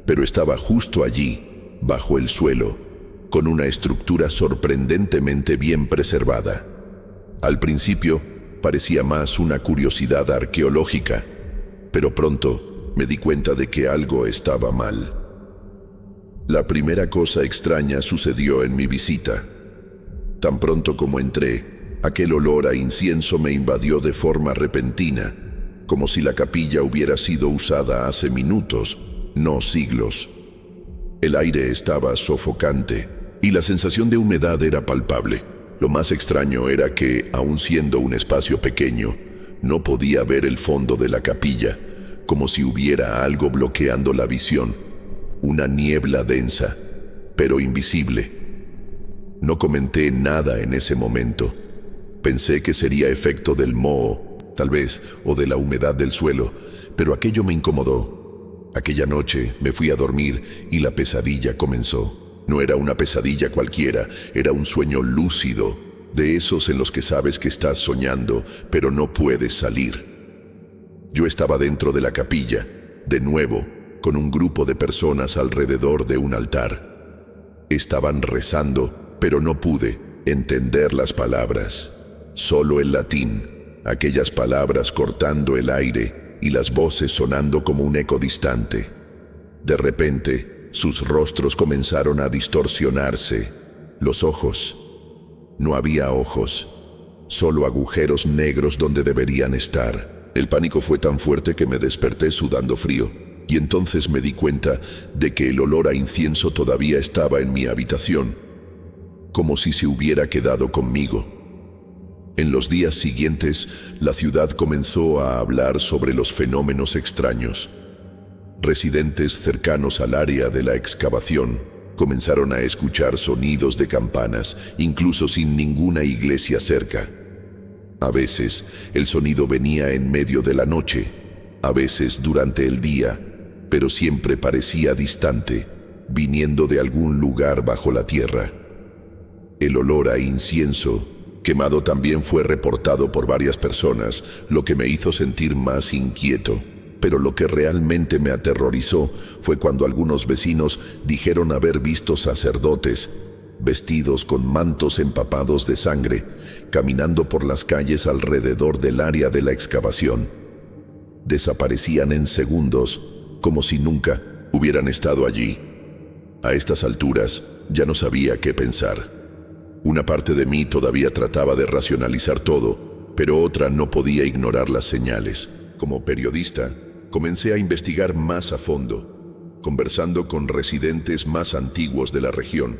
pero estaba justo allí, bajo el suelo, con una estructura sorprendentemente bien preservada. Al principio, parecía más una curiosidad arqueológica, pero pronto me di cuenta de que algo estaba mal. La primera cosa extraña sucedió en mi visita. Tan pronto como entré, aquel olor a incienso me invadió de forma repentina, como si la capilla hubiera sido usada hace minutos, no siglos. El aire estaba sofocante y la sensación de humedad era palpable. Lo más extraño era que, aun siendo un espacio pequeño, no podía ver el fondo de la capilla, como si hubiera algo bloqueando la visión, una niebla densa, pero invisible. No comenté nada en ese momento. Pensé que sería efecto del moho, tal vez, o de la humedad del suelo, pero aquello me incomodó. Aquella noche me fui a dormir y la pesadilla comenzó. No era una pesadilla cualquiera, era un sueño lúcido, de esos en los que sabes que estás soñando, pero no puedes salir. Yo estaba dentro de la capilla, de nuevo, con un grupo de personas alrededor de un altar. Estaban rezando, pero no pude entender las palabras. Solo el latín, aquellas palabras cortando el aire y las voces sonando como un eco distante. De repente, sus rostros comenzaron a distorsionarse. Los ojos. No había ojos, solo agujeros negros donde deberían estar. El pánico fue tan fuerte que me desperté sudando frío, y entonces me di cuenta de que el olor a incienso todavía estaba en mi habitación, como si se hubiera quedado conmigo. En los días siguientes, la ciudad comenzó a hablar sobre los fenómenos extraños. Residentes cercanos al área de la excavación comenzaron a escuchar sonidos de campanas, incluso sin ninguna iglesia cerca. A veces, el sonido venía en medio de la noche, a veces durante el día, pero siempre parecía distante, viniendo de algún lugar bajo la tierra. El olor a incienso quemado también fue reportado por varias personas, lo que me hizo sentir más inquieto. Pero lo que realmente me aterrorizó fue cuando algunos vecinos dijeron haber visto sacerdotes, vestidos con mantos empapados de sangre, caminando por las calles alrededor del área de la excavación. Desaparecían en segundos, como si nunca hubieran estado allí. A estas alturas, ya no sabía qué pensar. Una parte de mí todavía trataba de racionalizar todo, pero otra no podía ignorar las señales. Como periodista, comencé a investigar más a fondo, conversando con residentes más antiguos de la región,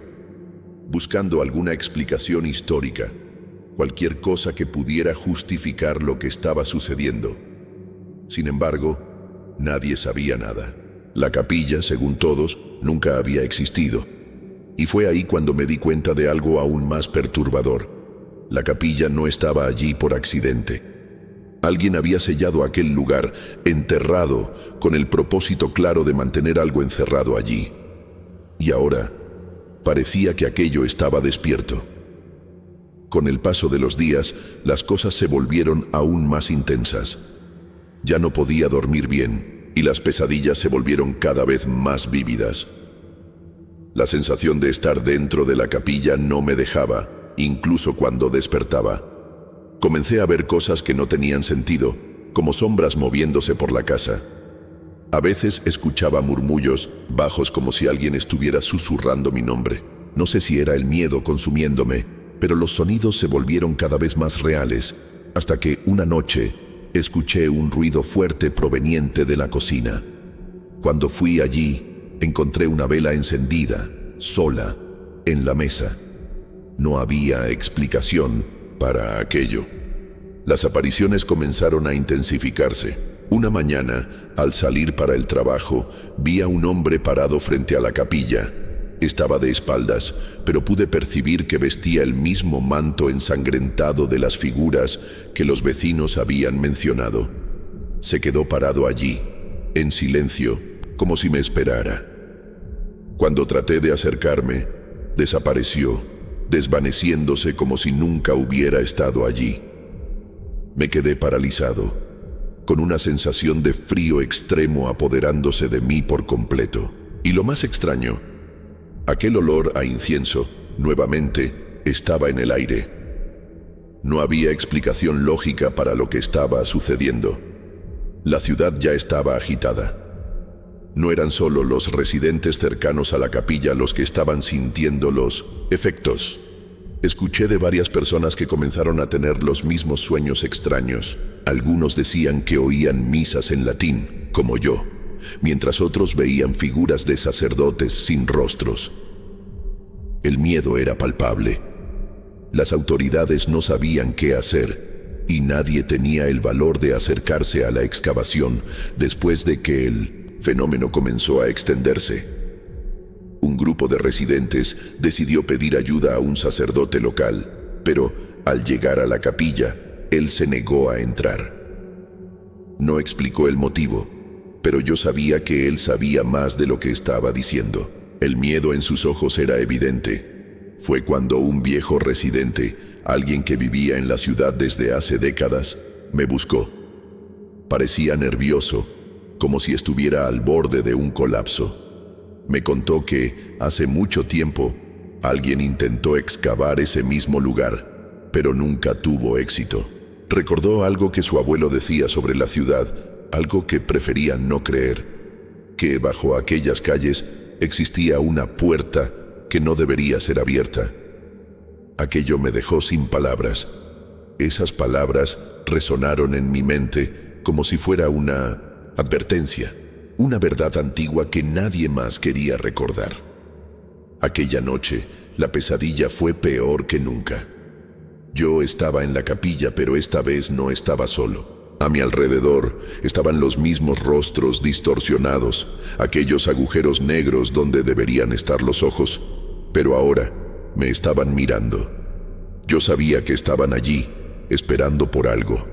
buscando alguna explicación histórica, cualquier cosa que pudiera justificar lo que estaba sucediendo. Sin embargo, nadie sabía nada. La capilla, según todos, nunca había existido. Y fue ahí cuando me di cuenta de algo aún más perturbador. La capilla no estaba allí por accidente. Alguien había sellado aquel lugar, enterrado, con el propósito claro de mantener algo encerrado allí. Y ahora, parecía que aquello estaba despierto. Con el paso de los días, las cosas se volvieron aún más intensas. Ya no podía dormir bien, y las pesadillas se volvieron cada vez más vívidas. La sensación de estar dentro de la capilla no me dejaba, incluso cuando despertaba. Comencé a ver cosas que no tenían sentido, como sombras moviéndose por la casa. A veces escuchaba murmullos bajos como si alguien estuviera susurrando mi nombre. No sé si era el miedo consumiéndome, pero los sonidos se volvieron cada vez más reales, hasta que una noche escuché un ruido fuerte proveniente de la cocina. Cuando fui allí, encontré una vela encendida, sola, en la mesa. No había explicación para aquello. Las apariciones comenzaron a intensificarse. Una mañana, al salir para el trabajo, vi a un hombre parado frente a la capilla. Estaba de espaldas, pero pude percibir que vestía el mismo manto ensangrentado de las figuras que los vecinos habían mencionado. Se quedó parado allí, en silencio, como si me esperara. Cuando traté de acercarme, desapareció, desvaneciéndose como si nunca hubiera estado allí. Me quedé paralizado, con una sensación de frío extremo apoderándose de mí por completo. Y lo más extraño, aquel olor a incienso, nuevamente, estaba en el aire. No había explicación lógica para lo que estaba sucediendo. La ciudad ya estaba agitada. No eran solo los residentes cercanos a la capilla los que estaban sintiendo los efectos. Escuché de varias personas que comenzaron a tener los mismos sueños extraños. Algunos decían que oían misas en latín, como yo, mientras otros veían figuras de sacerdotes sin rostros. El miedo era palpable. Las autoridades no sabían qué hacer y nadie tenía el valor de acercarse a la excavación después de que el fenómeno comenzó a extenderse. Un grupo de residentes decidió pedir ayuda a un sacerdote local, pero al llegar a la capilla, él se negó a entrar. No explicó el motivo, pero yo sabía que él sabía más de lo que estaba diciendo. El miedo en sus ojos era evidente. Fue cuando un viejo residente, alguien que vivía en la ciudad desde hace décadas, me buscó. Parecía nervioso, como si estuviera al borde de un colapso. Me contó que, hace mucho tiempo, alguien intentó excavar ese mismo lugar, pero nunca tuvo éxito. Recordó algo que su abuelo decía sobre la ciudad, algo que prefería no creer, que bajo aquellas calles existía una puerta que no debería ser abierta. Aquello me dejó sin palabras. Esas palabras resonaron en mi mente como si fuera una advertencia. Una verdad antigua que nadie más quería recordar. Aquella noche, la pesadilla fue peor que nunca. Yo estaba en la capilla, pero esta vez no estaba solo. A mi alrededor estaban los mismos rostros distorsionados, aquellos agujeros negros donde deberían estar los ojos, pero ahora me estaban mirando. Yo sabía que estaban allí, esperando por algo.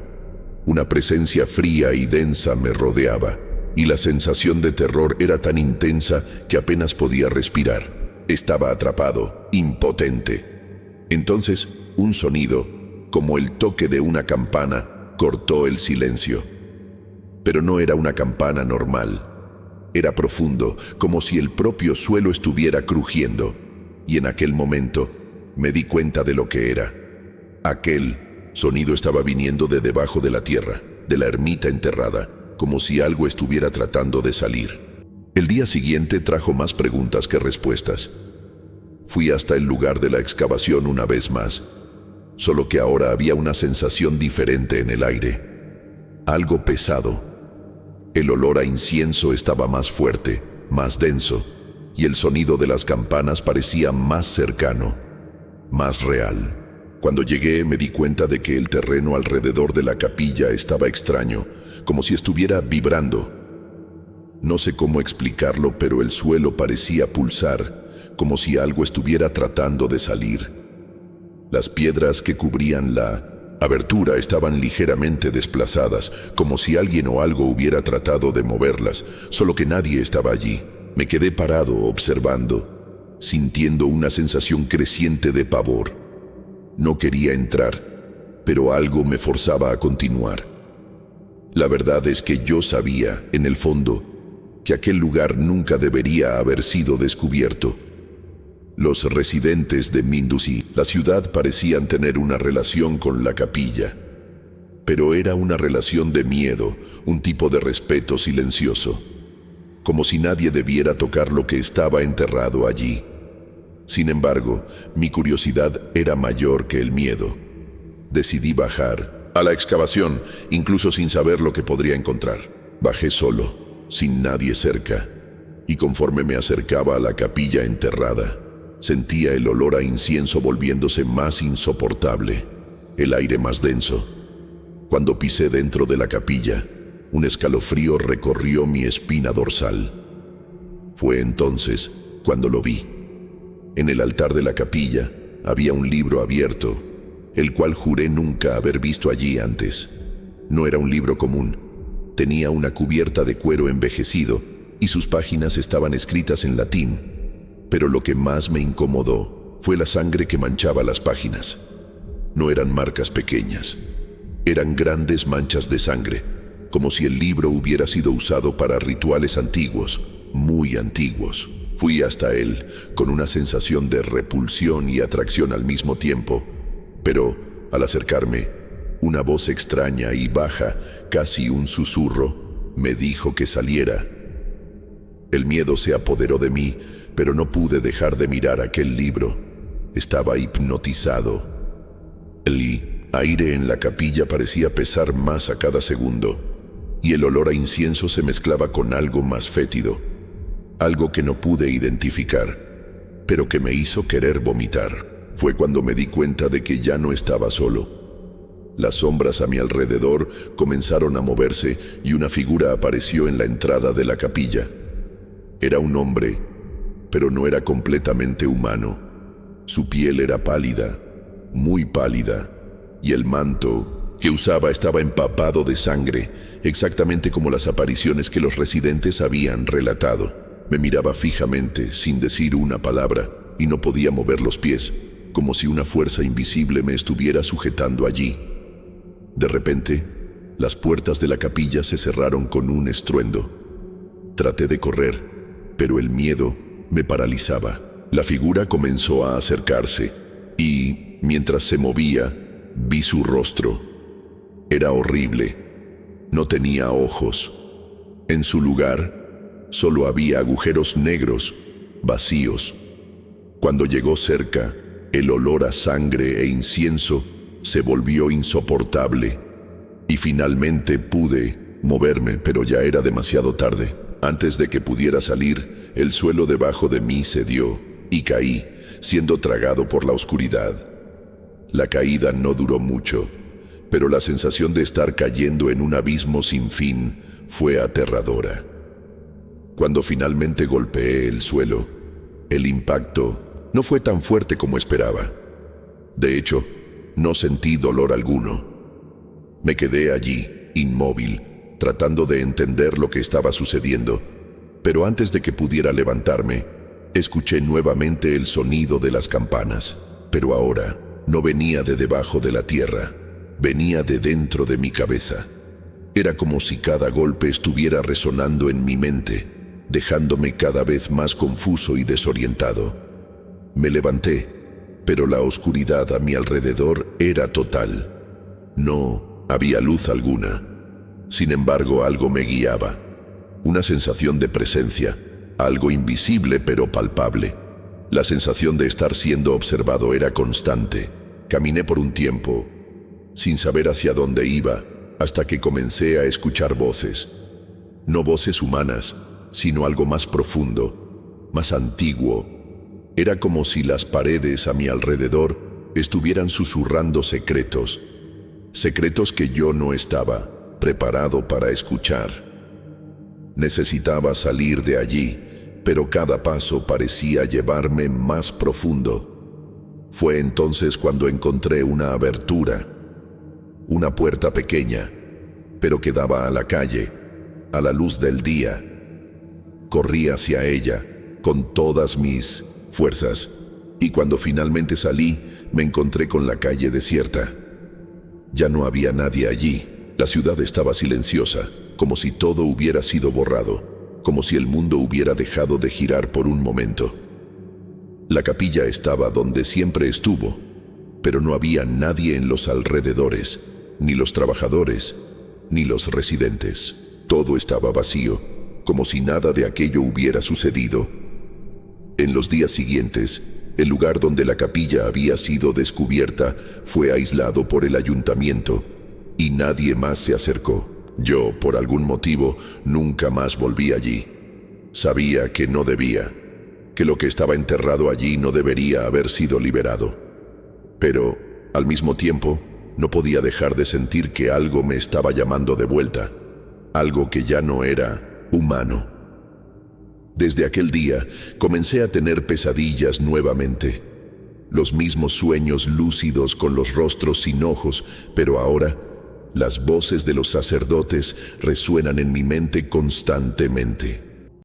Una presencia fría y densa me rodeaba. Y la sensación de terror era tan intensa que apenas podía respirar. Estaba atrapado, impotente. Entonces, un sonido, como el toque de una campana, cortó el silencio. Pero no era una campana normal. Era profundo, como si el propio suelo estuviera crujiendo. Y en aquel momento, me di cuenta de lo que era. Aquel sonido estaba viniendo de debajo de la tierra, de la ermita enterrada, como si algo estuviera tratando de salir. El día siguiente trajo más preguntas que respuestas. Fui hasta el lugar de la excavación una vez más, solo que ahora había una sensación diferente en el aire. Algo pesado. El olor a incienso estaba más fuerte, más denso, y el sonido de las campanas parecía más cercano, más real. Cuando llegué me di cuenta de que el terreno alrededor de la capilla estaba extraño, como si estuviera vibrando. No sé cómo explicarlo, pero el suelo parecía pulsar, como si algo estuviera tratando de salir. Las piedras que cubrían la abertura estaban ligeramente desplazadas, como si alguien o algo hubiera tratado de moverlas, solo que nadie estaba allí. Me quedé parado observando, sintiendo una sensación creciente de pavor. No quería entrar, pero algo me forzaba a continuar. La verdad es que yo sabía, en el fondo, que aquel lugar nunca debería haber sido descubierto. Los residentes de Mindusí, la ciudad, parecían tener una relación con la capilla, pero era una relación de miedo, un tipo de respeto silencioso, como si nadie debiera tocar lo que estaba enterrado allí. Sin embargo, mi curiosidad era mayor que el miedo. Decidí bajar a la excavación, incluso sin saber lo que podría encontrar. Bajé solo, sin nadie cerca, y conforme me acercaba a la capilla enterrada, sentía el olor a incienso volviéndose más insoportable, el aire más denso. Cuando pisé dentro de la capilla, un escalofrío recorrió mi espina dorsal. Fue entonces cuando lo vi. En el altar de la capilla había un libro abierto, el cual juré nunca haber visto allí antes. No era un libro común. Tenía una cubierta de cuero envejecido y sus páginas estaban escritas en latín. Pero lo que más me incomodó fue la sangre que manchaba las páginas. No eran marcas pequeñas. Eran grandes manchas de sangre, como si el libro hubiera sido usado para rituales antiguos, muy antiguos. Fui hasta él con una sensación de repulsión y atracción al mismo tiempo, pero al acercarme, una voz extraña y baja, casi un susurro, me dijo que saliera. El miedo se apoderó de mí, pero no pude dejar de mirar aquel libro. Estaba hipnotizado. El aire en la capilla parecía pesar más a cada segundo, y el olor a incienso se mezclaba con algo más fétido, algo que no pude identificar, pero que me hizo querer vomitar. Fue cuando me di cuenta de que ya no estaba solo. Las sombras a mi alrededor comenzaron a moverse y una figura apareció en la entrada de la capilla. Era un hombre, pero no era completamente humano. Su piel era pálida, muy pálida, y el manto que usaba estaba empapado de sangre, exactamente como las apariciones que los residentes habían relatado. Me miraba fijamente, sin decir una palabra, y no podía mover los pies, como si una fuerza invisible me estuviera sujetando allí. De repente, las puertas de la capilla se cerraron con un estruendo. Traté de correr, pero el miedo me paralizaba. La figura comenzó a acercarse y, mientras se movía, vi su rostro. Era horrible. No tenía ojos. En su lugar, solo había agujeros negros, vacíos. Cuando llegó cerca, el olor a sangre e incienso se volvió insoportable y finalmente pude moverme, pero ya era demasiado tarde. Antes de que pudiera salir, el suelo debajo de mí cedió y caí, siendo tragado por la oscuridad. La caída no duró mucho, pero la sensación de estar cayendo en un abismo sin fin fue aterradora. Cuando finalmente golpeé el suelo, el impacto no fue tan fuerte como esperaba. De hecho, no sentí dolor alguno. Me quedé allí, inmóvil, tratando de entender lo que estaba sucediendo, pero antes de que pudiera levantarme, escuché nuevamente el sonido de las campanas, pero ahora no venía de debajo de la tierra, venía de dentro de mi cabeza. Era como si cada golpe estuviera resonando en mi mente, dejándome cada vez más confuso y desorientado. Me levanté, pero la oscuridad a mi alrededor era total. No había luz alguna. Sin embargo, algo me guiaba. Una sensación de presencia, algo invisible pero palpable. La sensación de estar siendo observado era constante. Caminé por un tiempo, sin saber hacia dónde iba, hasta que comencé a escuchar voces. No voces humanas, sino algo más profundo, más antiguo. Era como si las paredes a mi alrededor estuvieran susurrando secretos. Secretos que yo no estaba preparado para escuchar. Necesitaba salir de allí, pero cada paso parecía llevarme más profundo. Fue entonces cuando encontré una abertura, una puerta pequeña, pero que daba a la calle, a la luz del día. Corrí hacia ella con todas mis fuerzas, y cuando finalmente salí, me encontré con la calle desierta. Ya no había nadie allí. La ciudad estaba silenciosa, como si todo hubiera sido borrado, como si el mundo hubiera dejado de girar por un momento. La capilla estaba donde siempre estuvo, pero no había nadie en los alrededores, ni los trabajadores, ni los residentes. Todo estaba vacío, como si nada de aquello hubiera sucedido. En los días siguientes, el lugar donde la capilla había sido descubierta fue aislado por el ayuntamiento, y nadie más se acercó. Yo, por algún motivo, nunca más volví allí. Sabía que no debía, que lo que estaba enterrado allí no debería haber sido liberado. Pero, al mismo tiempo, no podía dejar de sentir que algo me estaba llamando de vuelta, algo que ya no era humano. Desde aquel día, comencé a tener pesadillas nuevamente. Los mismos sueños lúcidos con los rostros sin ojos, pero ahora las voces de los sacerdotes resuenan en mi mente constantemente.